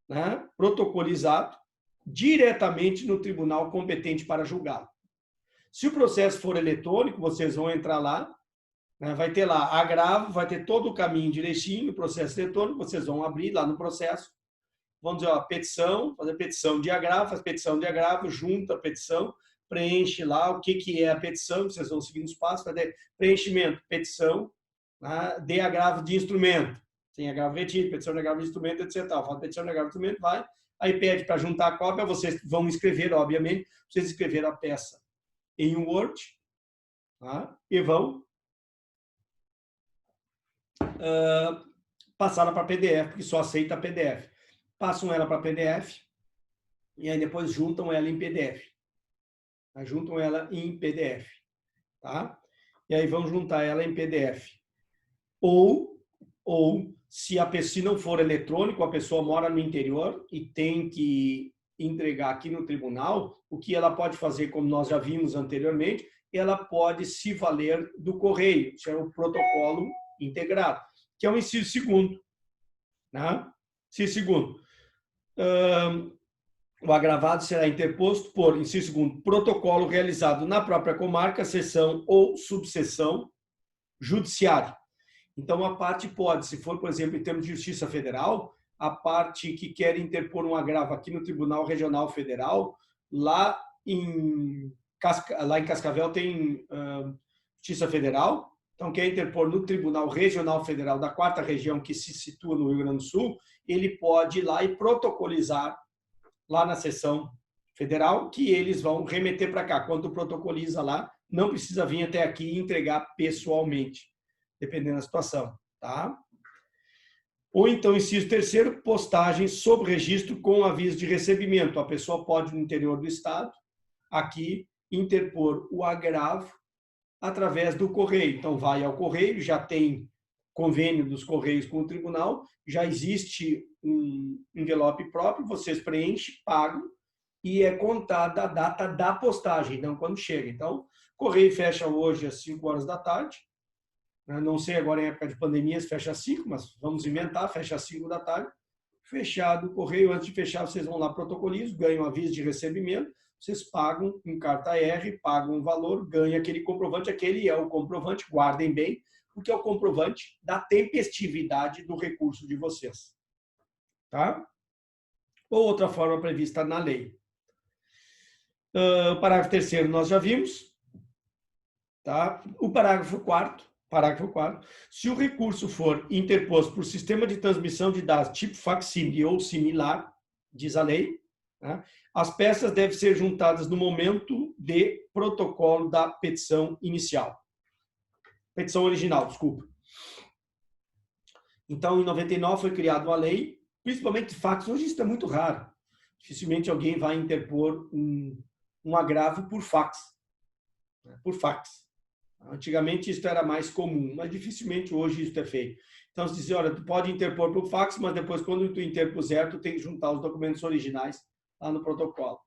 né, protocolizado diretamente no tribunal competente para julgá-lo. Se o processo for eletrônico, vocês vão entrar lá, né, vai ter lá agravo, vai ter todo o caminho direitinho, o processo eletrônico, vocês vão abrir lá no processo, vão dizer, ó, petição, fazer petição de agravo, faz petição de agravo, junta a petição, preenche lá o que é a petição, vocês vão seguindo os passos, fazer preenchimento, petição, né, de agravo de instrumento, tem agravo retido, petição de agravo de instrumento, etc. Faz petição de agravo de instrumento, vai, aí pede para juntar a cópia, vocês vão escrever, obviamente, vocês escreveram a peça em Word, tá, e vão passá-la para PDF, porque só aceita PDF. Passam ela para PDF e aí depois juntam ela em PDF. Juntam ela em PDF. Tá? E aí vão juntar ela em PDF. Ou se a pessoa, se não for eletrônico, a pessoa mora no interior e tem que entregar aqui no tribunal, o que ela pode fazer, como nós já vimos anteriormente, ela pode se valer do correio, que é o protocolo integrado, que é o inciso 2º. Né? Inciso 2º. O agravado será interposto por, inciso 2º, protocolo realizado na própria comarca, seção ou subseção judiciária. Então, a parte pode, se for, por exemplo, em termos de Justiça Federal, a parte que quer interpor um agravo aqui no Tribunal Regional Federal, lá em Cascavel tem Justiça Federal, então quer interpor no Tribunal Regional Federal da 4ª Região, que se situa no Rio Grande do Sul, ele pode ir lá e protocolizar lá na seção federal, que eles vão remeter para cá. Quando protocoliza lá, não precisa vir até aqui e entregar pessoalmente, dependendo da situação. Tá? Ou então, inciso 3º, postagem sob registro com aviso de recebimento. A pessoa pode, no interior do estado, aqui, interpor o agravo através do correio. Então, vai ao correio, já tem convênio dos Correios com o tribunal, já existe um envelope próprio, vocês preenchem, pagam, e é contada a data da postagem, não quando chega. Então, o Correio fecha hoje às 5 horas da tarde, não sei agora em época de pandemia se fecha às 5, mas vamos inventar, fecha às 5 da tarde. Fechado o Correio, antes de fechar, vocês vão lá, protocolizam, ganham aviso de recebimento, vocês pagam em carta R, pagam o valor, ganham aquele comprovante, aquele é o comprovante, guardem bem, porque é o comprovante da tempestividade do recurso de vocês. Tá? Ou outra forma prevista na lei. O parágrafo 3º nós já vimos. Tá? O parágrafo 4º, se o recurso for interposto por sistema de transmissão de dados tipo facsímile ou similar, diz a lei, né? As peças devem ser juntadas no momento de protocolo da petição inicial. Petição original, desculpa. Então, em 99 foi criada uma lei, principalmente fax. Hoje isso é muito raro. Dificilmente alguém vai interpor um agravo por fax. Por fax. Antigamente isso era mais comum, mas dificilmente hoje isso é feito. Então, se diz, olha, tu pode interpor por fax, mas depois, quando tu interpuser, tu tem que juntar os documentos originais lá no protocolo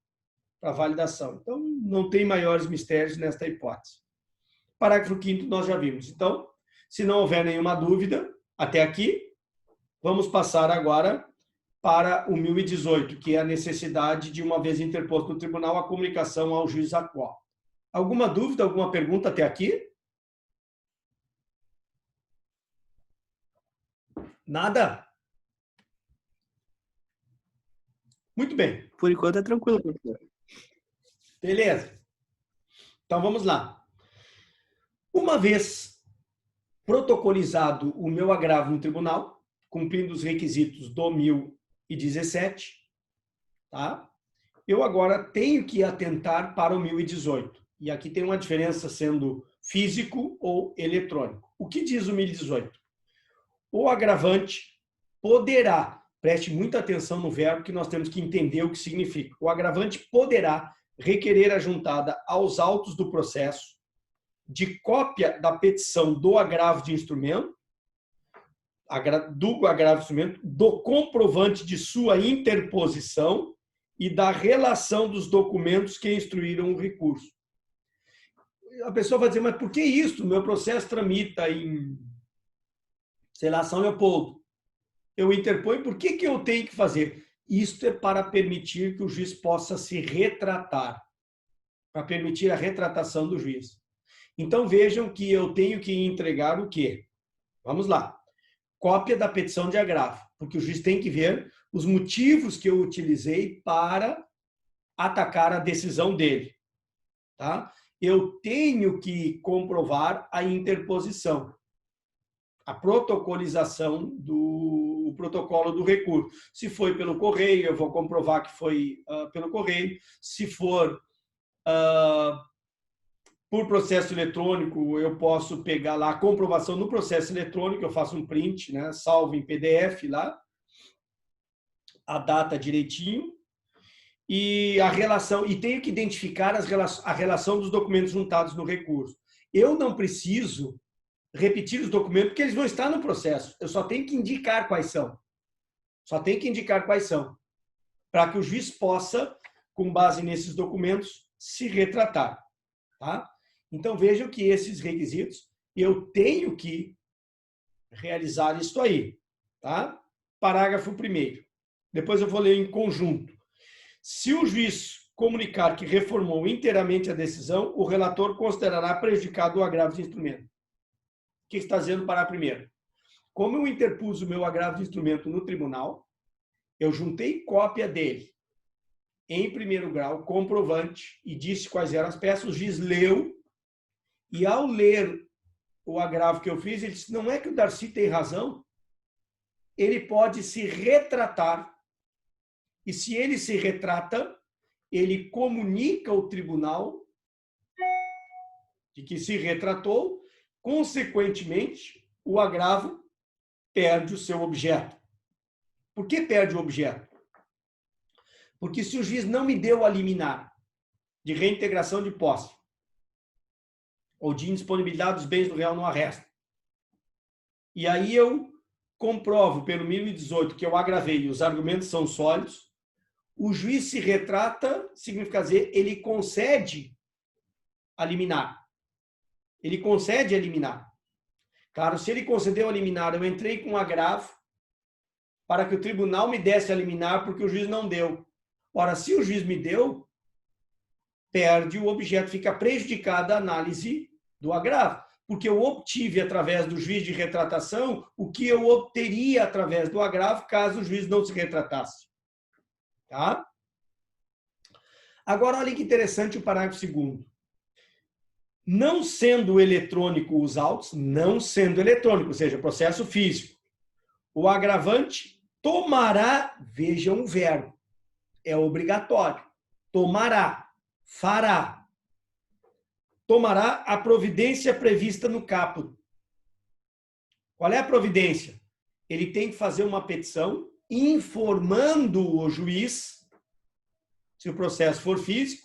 para validação. Então, não tem maiores mistérios nesta hipótese. Parágrafo 5º nós já vimos. Então, se não houver nenhuma dúvida até aqui, vamos passar agora para o 1018, que é a necessidade de, uma vez interposto no tribunal, a comunicação ao juiz atual. Alguma dúvida, alguma pergunta até aqui? Nada? Muito bem. Por enquanto é tranquilo, professor. Beleza. Então vamos lá. Uma vez protocolizado o meu agravo no tribunal, cumprindo os requisitos do 1017, tá? Eu agora tenho que atentar para o 1018. E aqui tem uma diferença sendo físico ou eletrônico. O que diz o 1018? O agravante poderá, preste muita atenção no verbo que nós temos que entender o que significa. O agravante poderá requerer a juntada aos autos do processo de cópia da petição do agravo de instrumento, do comprovante de sua interposição e da relação dos documentos que instruíram o recurso. A pessoa vai dizer, mas por que isso? Meu processo tramita em, sei lá, São Leopoldo. Eu interponho, por que eu tenho que fazer? Isto é para permitir que o juiz possa se retratar, para permitir a retratação do juiz. Então vejam que eu tenho que entregar o quê? Vamos lá. Cópia da petição de agravo, porque o juiz tem que ver os motivos que eu utilizei para atacar a decisão dele. Tá? Eu tenho que comprovar a interposição, a protocolização do protocolo do recurso. Se foi pelo correio, eu vou comprovar que foi pelo correio. Se for por processo eletrônico, eu posso pegar lá a comprovação no processo eletrônico, eu faço um print, né, salvo em PDF lá, a data direitinho, e a relação, e tenho que identificar a relação dos documentos juntados no recurso. Eu não preciso repetir os documentos, porque eles vão estar no processo. Eu só tenho que indicar quais são. Só tenho que indicar quais são, para que o juiz possa, com base nesses documentos, se retratar. Tá? Então, vejam que esses requisitos, eu tenho que realizar isso aí. Tá? Parágrafo 1º. Depois eu vou ler em conjunto. Se o juiz comunicar que reformou inteiramente a decisão, o relator considerará prejudicado o agravo de instrumento. O que está dizendo o parágrafo 1º? Como eu interpus o meu agravo de instrumento no tribunal, eu juntei cópia dele em primeiro grau, comprovante, e disse quais eram as peças, o juiz leu, e ao ler o agravo que eu fiz, ele disse, não é que o Darcy tem razão, ele pode se retratar, e se ele se retrata, ele comunica ao tribunal de que se retratou, consequentemente, o agravo perde o seu objeto. Por que perde o objeto? Porque se o juiz não me deu a liminar de reintegração de posse ou de indisponibilidade dos bens do réu no arresto, e aí eu comprovo pelo 1018 que eu agravei e os argumentos são sólidos, o juiz se retrata, significa dizer, ele concede a liminar. Ele concede a liminar. Claro, se ele concedeu a liminar, eu entrei com um agravo para que o tribunal me desse a liminar porque o juiz não deu. Ora, se o juiz me deu, perde o objeto, fica prejudicada a análise do agravo, porque eu obtive através do juiz de retratação o que eu obteria através do agravo caso o juiz não se retratasse. Tá? Agora, olha que interessante o parágrafo 2º. Não sendo eletrônico os autos, não sendo eletrônico, ou seja, processo físico, o agravante tomará, vejam o verbo, é obrigatório, tomará, fará, tomará a providência prevista no caput. Qual é a providência? Ele tem que fazer uma petição informando o juiz, se o processo for físico,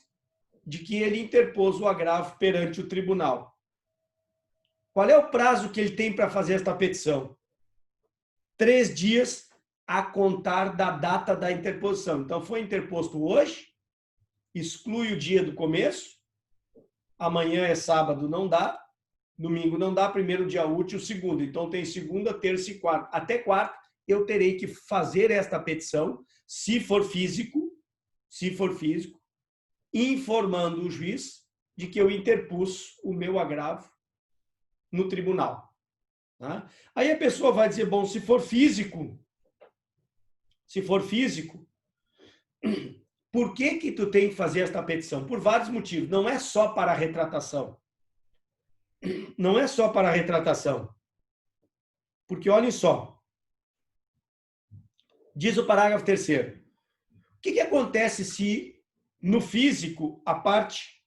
de que ele interpôs o agravo perante o tribunal. Qual é o prazo que ele tem para fazer esta petição? 3 dias a contar da data da interposição. Então, foi interposto hoje, exclui o dia do começo, amanhã é sábado, não dá, domingo não dá, primeiro dia útil, segundo. Então, tem segunda, terça e quarta. Até quarta, eu terei que fazer esta petição, se for físico, informando o juiz de que eu interpus o meu agravo no tribunal. Tá? Aí a pessoa vai dizer, bom, se for físico, por que tu tem que fazer esta petição? Por vários motivos. Não é só para a retratação. Não é só para a retratação. Porque olhem só. Diz o parágrafo 3º. O que acontece se no físico a parte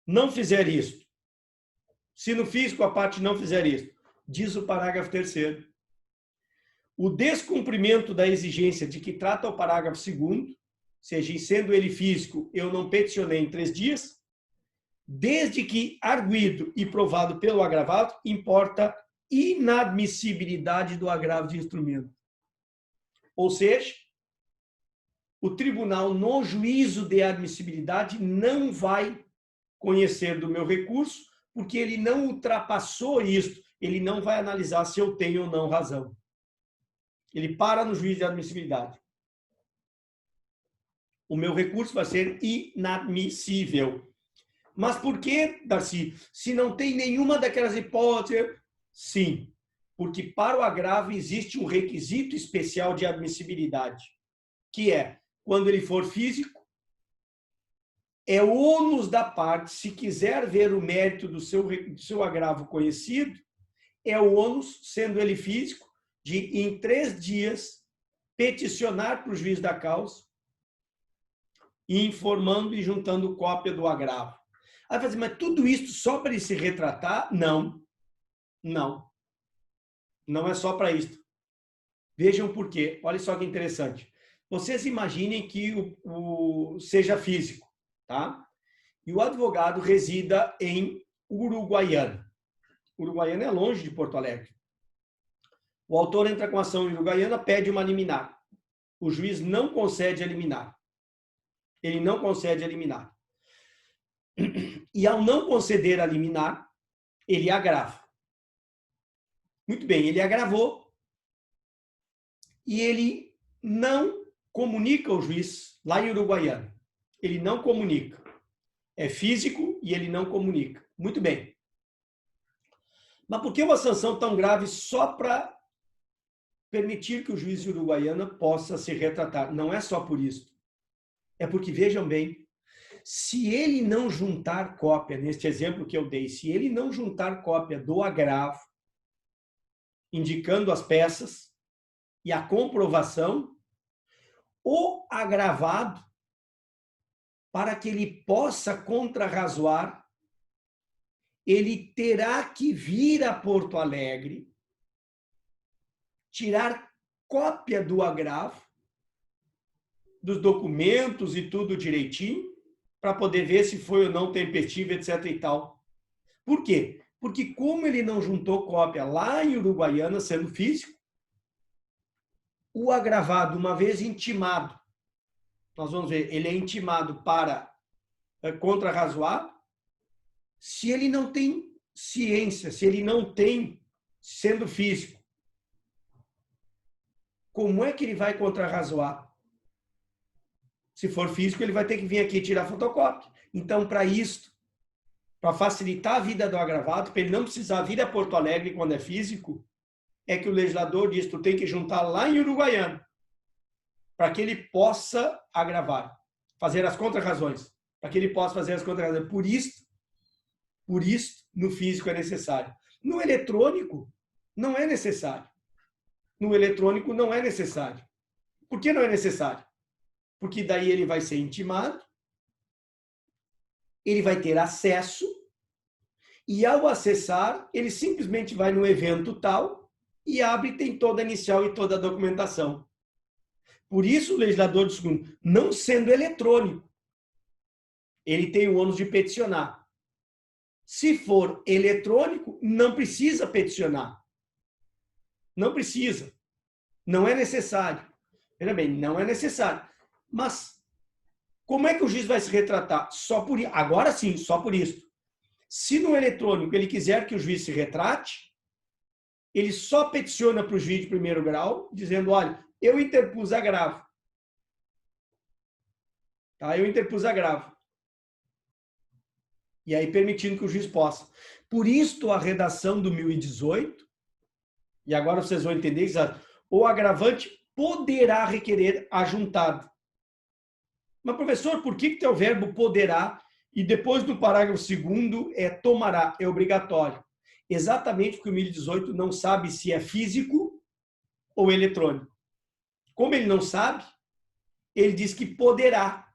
não fizer isto? Se no físico a parte não fizer isto, diz o parágrafo 3º. O descumprimento da exigência de que trata o parágrafo 2º, seja, sendo ele físico, eu não peticionei em 3 dias, desde que arguido e provado pelo agravado, importa inadmissibilidade do agravo de instrumento. Ou seja, o tribunal, no juízo de admissibilidade, não vai conhecer do meu recurso, porque ele não ultrapassou isto, ele não vai analisar se eu tenho ou não razão. Ele para no juízo de admissibilidade. O meu recurso vai ser inadmissível. Mas por que, Darcy? Se não tem nenhuma daquelas hipóteses? Sim, porque para o agravo existe um requisito especial de admissibilidade, que é, quando ele for físico, é ônus da parte, se quiser ver o mérito do seu agravo conhecido, é o ônus, sendo ele físico, de, em 3 dias, peticionar para o juiz da causa, informando e juntando cópia do agravo. Aí vai dizer, mas tudo isso só para ele se retratar? Não. Não. Não é só para isso. Vejam por quê. Olha só que interessante. Vocês imaginem que seja físico, tá? E o advogado resida em Uruguaiana. Uruguaiana é longe de Porto Alegre. O autor entra com ação em Uruguaiana, pede uma liminar. O juiz não concede a liminar. Ele não concede a liminar. E ao não conceder a liminar, ele agrava. Muito bem, ele agravou e ele não comunica ao juiz lá em Uruguaiana. Ele não comunica. É físico e ele não comunica. Muito bem. Mas por que uma sanção tão grave só para permitir que o juiz de Uruguaiana possa se retratar? Não é só por isso. É porque, vejam bem, se ele não juntar cópia, neste exemplo que eu dei, se ele não juntar cópia do agravo, indicando as peças e a comprovação, o agravado, para que ele possa contrarrazoar, ele terá que vir a Porto Alegre, tirar cópia do agravo, dos documentos e tudo direitinho, para poder ver se foi ou não tempestivo, etc. e tal. Por quê? Porque como ele não juntou cópia lá em Uruguaiana, sendo físico, o agravado, uma vez intimado, nós vamos ver, ele é intimado para contrarrazoar, se ele não tem ciência, se ele não tem, sendo físico, como é que ele vai contrarrazoar? Se for físico, ele vai ter que vir aqui tirar fotocópia. Então, para isso, para facilitar a vida do agravado, para ele não precisar vir a Porto Alegre quando é físico, é que o legislador diz, tu tem que juntar lá em Uruguaiana, para que ele possa agravar, fazer as contrarrazões, para que ele possa fazer as contrarrazões. Por isso, no físico é necessário. No eletrônico, não é necessário. No eletrônico, não é necessário. Por que não é necessário? Porque daí ele vai ser intimado, ele vai ter acesso, e ao acessar, ele simplesmente vai no evento tal e abre e tem toda a inicial e toda a documentação. Por isso, o legislador diz, não sendo eletrônico, ele tem o ônus de peticionar. Se for eletrônico, não precisa peticionar. Não precisa. Não é necessário. Veja bem, não é necessário. Mas como é que o juiz vai se retratar? Só por isso. Agora sim, só por isso. Se no eletrônico ele quiser que o juiz se retrate, ele só peticiona para o juiz de primeiro grau, dizendo, olha, eu interpus agravo. Tá? Eu interpus agravo. E aí permitindo que o juiz possa. Por isto a redação do 1018, e agora vocês vão entender, o agravante poderá requerer ajuntado. Mas, professor, por que tem o verbo poderá e depois do parágrafo 2º é tomará, é obrigatório? Exatamente porque o 1018 não sabe se é físico ou eletrônico. Como ele não sabe, ele diz que poderá.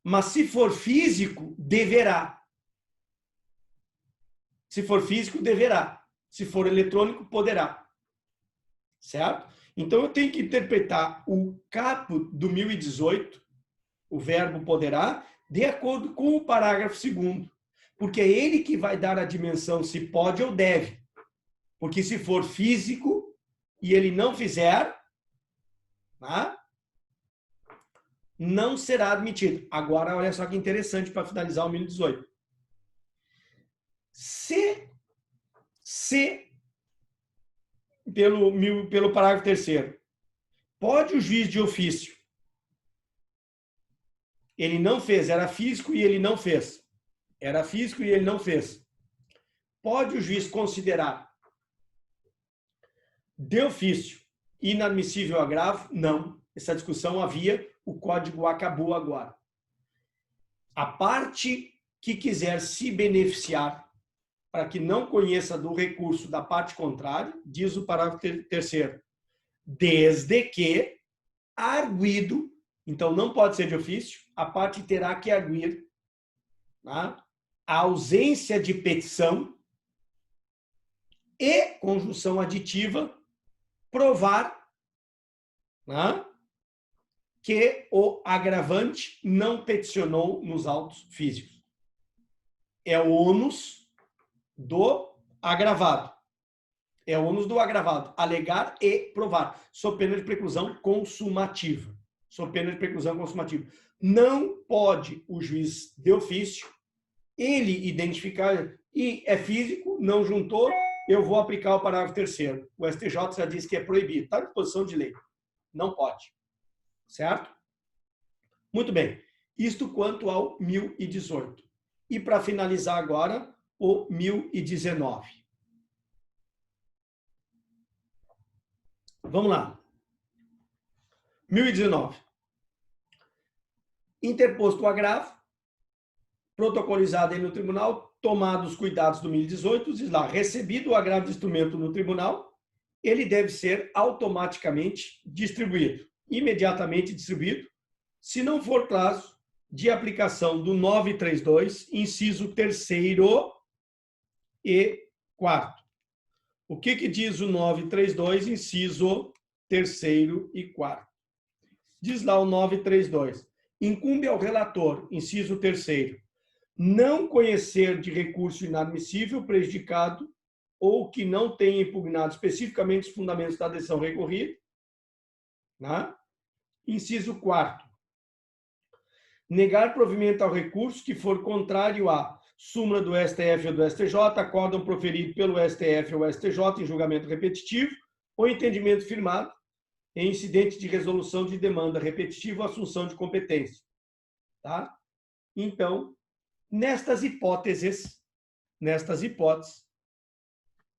Mas se for físico, deverá. Se for físico, deverá. Se for eletrônico, poderá. Certo? Então, eu tenho que interpretar o capo do 1018, o verbo poderá, de acordo com o parágrafo 2º. Porque é ele que vai dar a dimensão se pode ou deve. Porque se for físico e ele não fizer, tá? Não será admitido. Agora, olha só que interessante para finalizar o 1018. Se pelo parágrafo 3º, pode o juiz de ofício, ele não fez, era físico e ele não fez. Era físico e ele não fez. Pode o juiz considerar de ofício inadmissível agravo? Não. Essa discussão havia, o código acabou agora. A parte que quiser se beneficiar para que não conheça do recurso da parte contrária, diz o parágrafo 3º, desde que arguido, então não pode ser de ofício, a parte terá que arguir, tá? A ausência de petição e conjunção aditiva provar, tá? Que o agravante não peticionou nos autos físicos. É o ônus do agravado. É o ônus do agravado. Alegar e provar. Sob pena de preclusão consumativa. Sob pena de preclusão consumativa. Não pode o juiz de ofício, ele identificar, e é físico, não juntou, eu vou aplicar o parágrafo 3º. O STJ já disse que é proibido. Está à disposição de lei. Não pode. Certo? Muito bem. Isto quanto ao 1018. E para finalizar agora, o 1019. Vamos lá. 1019. Interposto o agravo, protocolizado aí no tribunal, tomados os cuidados do 1018, diz lá, recebido o agravo de instrumento no tribunal, ele deve ser automaticamente distribuído, imediatamente distribuído, se não for caso de aplicação do 932, inciso 3º e 4º. O que diz o 932, inciso 3º e 4º? Diz lá o 932. Incumbe ao relator, inciso 3º, não conhecer de recurso inadmissível, prejudicado, ou que não tenha impugnado especificamente os fundamentos da decisão recorrida. Né? Inciso 4º. Negar provimento ao recurso que for contrário à súmula do STF ou do STJ, acórdão proferido pelo STF ou STJ em julgamento repetitivo, ou entendimento firmado em incidente de resolução de demanda repetitiva ou assunção de competência. Tá? Então, nestas hipóteses,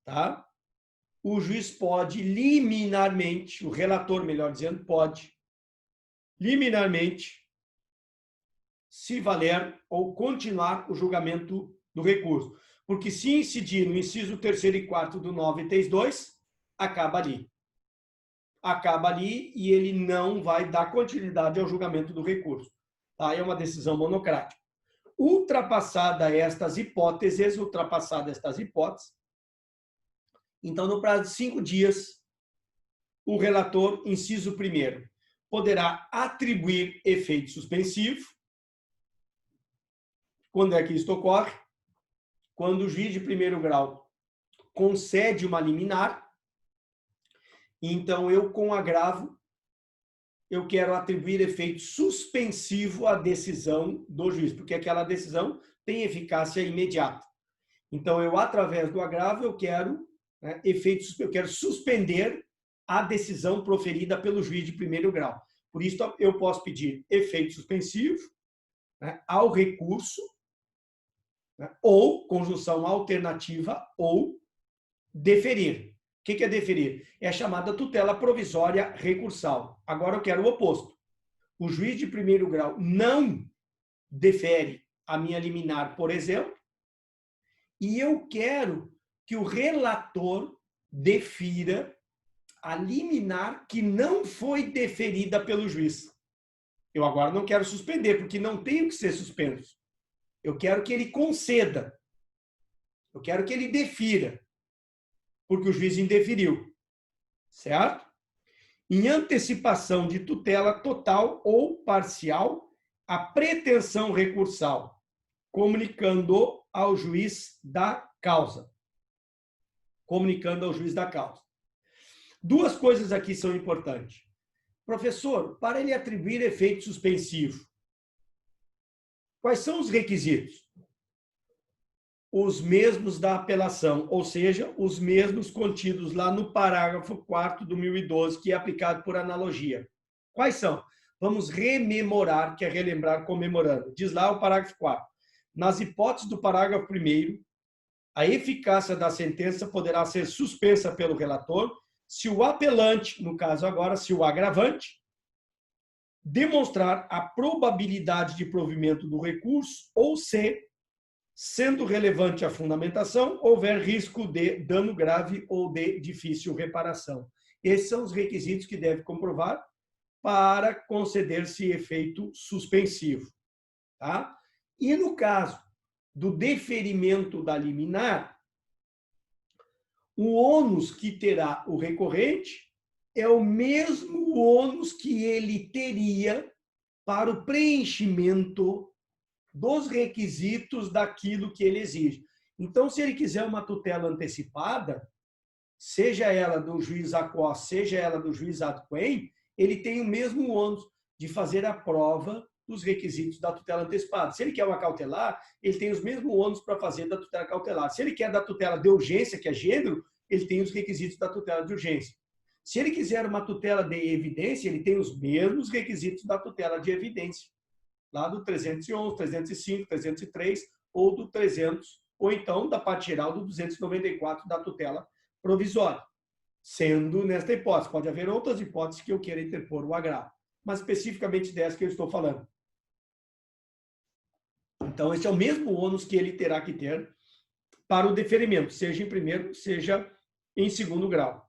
tá? O juiz pode liminarmente, o relator, melhor dizendo, pode liminarmente se valer ou continuar o julgamento do recurso. Porque se incidir no inciso 3º e 4º do 932, acaba ali. Acaba ali e ele não vai dar continuidade ao julgamento do recurso. Tá? É uma decisão monocrática. Ultrapassada estas hipóteses, então, no prazo de 5 dias, o relator, inciso 1º, poderá atribuir efeito suspensivo. Quando é que isto ocorre? Quando o juiz de primeiro grau concede uma liminar, então eu, com agravo, eu quero atribuir efeito suspensivo à decisão do juiz, porque aquela decisão tem eficácia imediata. Então, eu, através do agravo, eu quero eu quero suspender a decisão proferida pelo juiz de primeiro grau. Por isso, eu posso pedir efeito suspensivo ao recurso, ou conjunção alternativa, ou deferir. O que é deferir? É a chamada tutela provisória recursal. Agora eu quero o oposto. O juiz de primeiro grau não defere a minha liminar, por exemplo, e eu quero que o relator defira a liminar que não foi deferida pelo juiz. Eu agora não quero suspender, porque não tem que ser suspenso. Eu quero que ele conceda. Eu quero que ele defira, porque o juiz indeferiu. Certo? Em antecipação de tutela total ou parcial, a pretensão recursal, comunicando ao juiz da causa. Comunicando ao juiz da causa. Duas coisas aqui são importantes. Professor, para ele atribuir efeito suspensivo, quais são os requisitos? Os mesmos da apelação, ou seja, os mesmos contidos lá no parágrafo 4º do 1012, que é aplicado por analogia. Quais são? Vamos rememorar, que é relembrar comemorando. Diz lá o parágrafo 4º. Nas hipóteses do parágrafo 1º, a eficácia da sentença poderá ser suspensa pelo relator se o apelante, no caso agora, se o agravante, demonstrar a probabilidade de provimento do recurso ou se, sendo relevante a fundamentação, houver risco de dano grave ou de difícil reparação. Esses são os requisitos que deve comprovar para conceder-se efeito suspensivo. Tá? E no caso do deferimento da liminar, o ônus que terá o recorrente é o mesmo ônus que ele teria para o preenchimento dos requisitos daquilo que ele exige. Então, se ele quiser uma tutela antecipada, seja ela do juiz aquós, seja ela do juiz ad quem, ele tem o mesmo ônus de fazer a prova dos requisitos da tutela antecipada. Se ele quer uma cautelar, ele tem os mesmos ônus para fazer da tutela cautelar. Se ele quer da tutela de urgência, que é gênero, ele tem os requisitos da tutela de urgência. Se ele quiser uma tutela de evidência, ele tem os mesmos requisitos da tutela de evidência. Lá do 311, 305, 303 ou do 300, ou então da parte geral do 294 da tutela provisória. Sendo nesta hipótese, pode haver outras hipóteses que eu queira interpor o agravo, mas especificamente dessa que eu estou falando. Então, esse é o mesmo ônus que ele terá que ter para o deferimento, seja em primeiro, seja em segundo grau.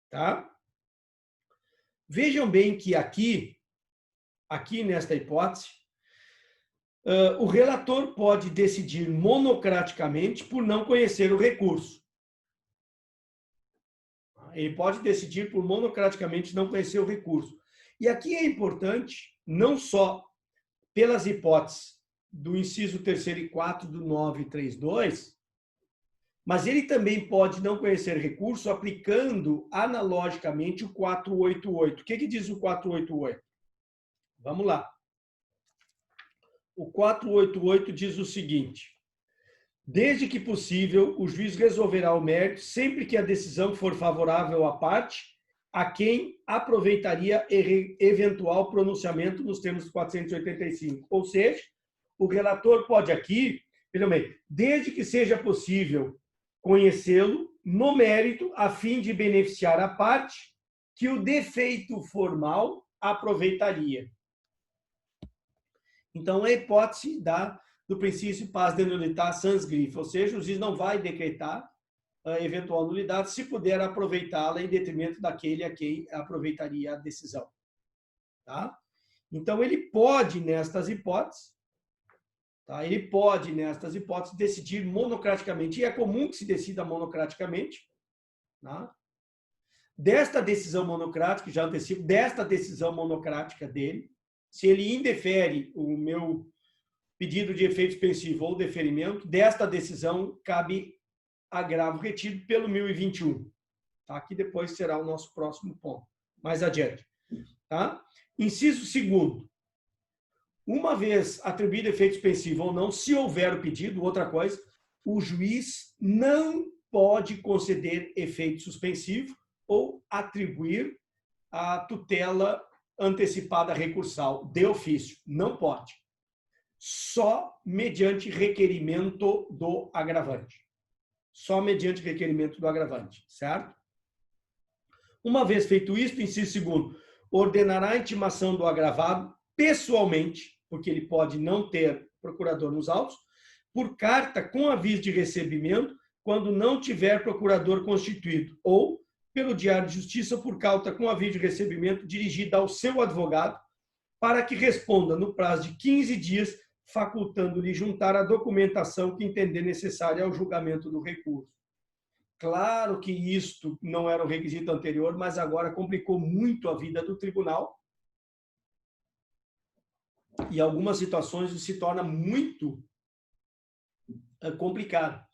Tá? Vejam bem que aqui nesta hipótese, o relator pode decidir monocraticamente por não conhecer o recurso. Ele pode decidir por monocraticamente não conhecer o recurso. E aqui é importante, não só pelas hipóteses do inciso 3º e 4 do 932, mas ele também pode não conhecer recurso aplicando analogicamente o 488. O que diz o 488? Vamos lá. O 488 diz o seguinte: desde que possível, o juiz resolverá o mérito sempre que a decisão for favorável à parte a quem aproveitaria eventual pronunciamento nos termos do 485. Ou seja, o relator pode aqui, desde que seja possível conhecê-lo no mérito a fim de beneficiar a parte que o defeito formal aproveitaria. Então, a hipótese do princípio pars de nullitas sans griffe, ou seja, o juiz não vai decretar a eventual nulidade se puder aproveitá-la em detrimento daquele a quem aproveitaria a decisão. Tá? Então, ele pode, nestas hipóteses, decidir monocraticamente, e é comum que se decida monocraticamente. Tá? Desta decisão monocrática, já antecipo, desta decisão monocrática dele, se ele indefere o meu pedido de efeito suspensivo ou deferimento, desta decisão cabe agravo retido pelo 1021, tá? Que depois será o nosso próximo ponto, mais adiante. Tá? Inciso 2º. Uma vez atribuído efeito suspensivo ou não, se houver o pedido, outra coisa, o juiz não pode conceder efeito suspensivo ou atribuir a tutela antecipada recursal de ofício. Não pode. Só mediante requerimento do agravante. Só mediante requerimento do agravante, certo? Uma vez feito isto, inciso 2º, ordenará a intimação do agravado pessoalmente, porque ele pode não ter procurador nos autos, por carta com aviso de recebimento, quando não tiver procurador constituído, ou pelo Diário de Justiça por carta com aviso de recebimento dirigida ao seu advogado, para que responda no prazo de 15 dias, facultando-lhe juntar a documentação que entender necessária ao julgamento do recurso. Claro que isto não era o requisito anterior, mas agora complicou muito a vida do tribunal. E em algumas situações isso se torna muito complicado.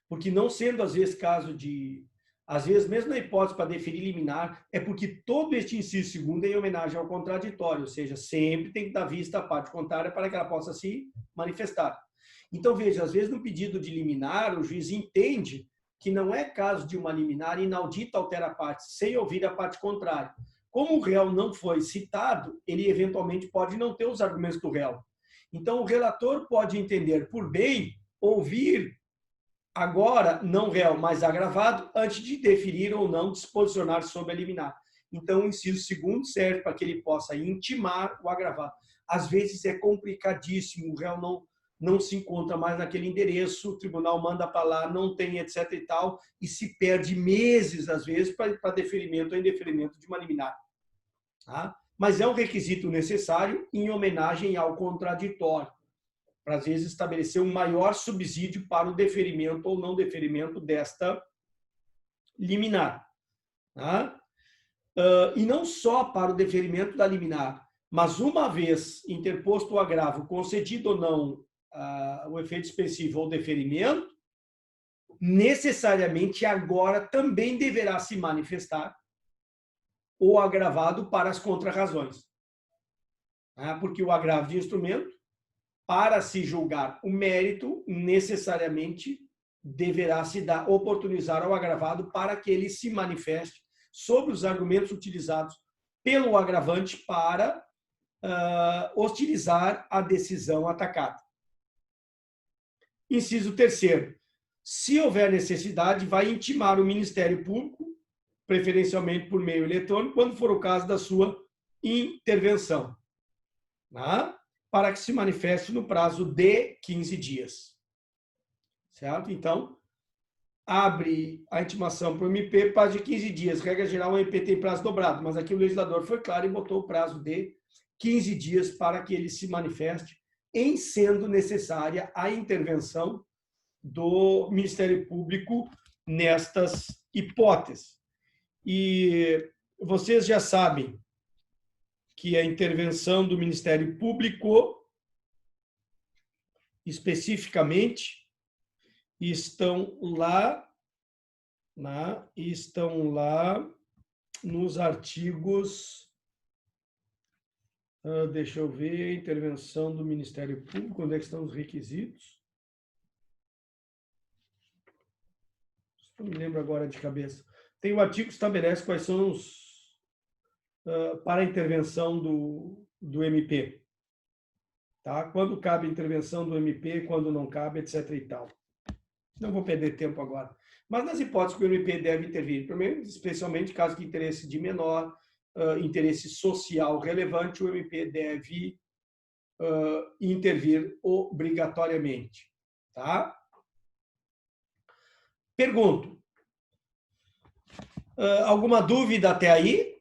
Porque não sendo, às vezes, caso de... Às vezes, mesmo na hipótese para deferir liminar, é porque todo este inciso 2º é em homenagem ao contraditório, ou seja, sempre tem que dar vista à parte contrária para que ela possa se manifestar. Então, veja, às vezes no pedido de liminar, o juiz entende que não é caso de uma liminar inaudita altera a parte, sem ouvir a parte contrária. Como o réu não foi citado, ele eventualmente pode não ter os argumentos do réu. Então, o relator pode entender por bem ouvir agora, não réu, mas agravado, antes de deferir ou não disposicionar sobre a liminar. Então, o inciso 2º serve para que ele possa intimar o agravado. Às vezes é complicadíssimo, o réu não se encontra mais naquele endereço, o tribunal manda para lá, não tem, etc. e tal, e se perde meses, às vezes, para deferimento ou indeferimento de uma liminar. Tá? Mas é um requisito necessário em homenagem ao contraditório, para, às vezes, estabelecer um maior subsídio para o deferimento ou não deferimento desta liminar. Tá? E não só para o deferimento da liminar, mas uma vez interposto o agravo, concedido ou não o efeito suspensivo ou deferimento, necessariamente agora também deverá se manifestar o agravado para as contrarrazões. Tá? Porque o agravo de instrumento, para se julgar o mérito, necessariamente deverá se oportunizar ao agravado para que ele se manifeste sobre os argumentos utilizados pelo agravante para hostilizar a decisão atacada. Inciso 3º. Se houver necessidade, vai intimar o Ministério Público, preferencialmente por meio eletrônico, quando for o caso da sua intervenção. Tá? Para que se manifeste no prazo de 15 dias. Certo? Então, abre a intimação para o MP, prazo de 15 dias. Regra geral, o MP tem prazo dobrado, mas aqui o legislador foi claro e botou o prazo de 15 dias para que ele se manifeste, em sendo necessária a intervenção do Ministério Público nestas hipóteses. E vocês já sabem que a intervenção do Ministério Público especificamente estão lá nos artigos, deixa eu ver, intervenção do Ministério Público, onde é que estão os requisitos? Não me lembro agora de cabeça. Tem o artigo que estabelece quais são os para a intervenção do MP. Tá? Quando cabe a intervenção do MP, quando não cabe, etc. e tal. Não vou perder tempo agora. Mas nas hipóteses que o MP deve intervir, primeiro, especialmente caso de interesse de menor, interesse social relevante, o MP deve intervir obrigatoriamente. Tá? Pergunto. Alguma dúvida até aí?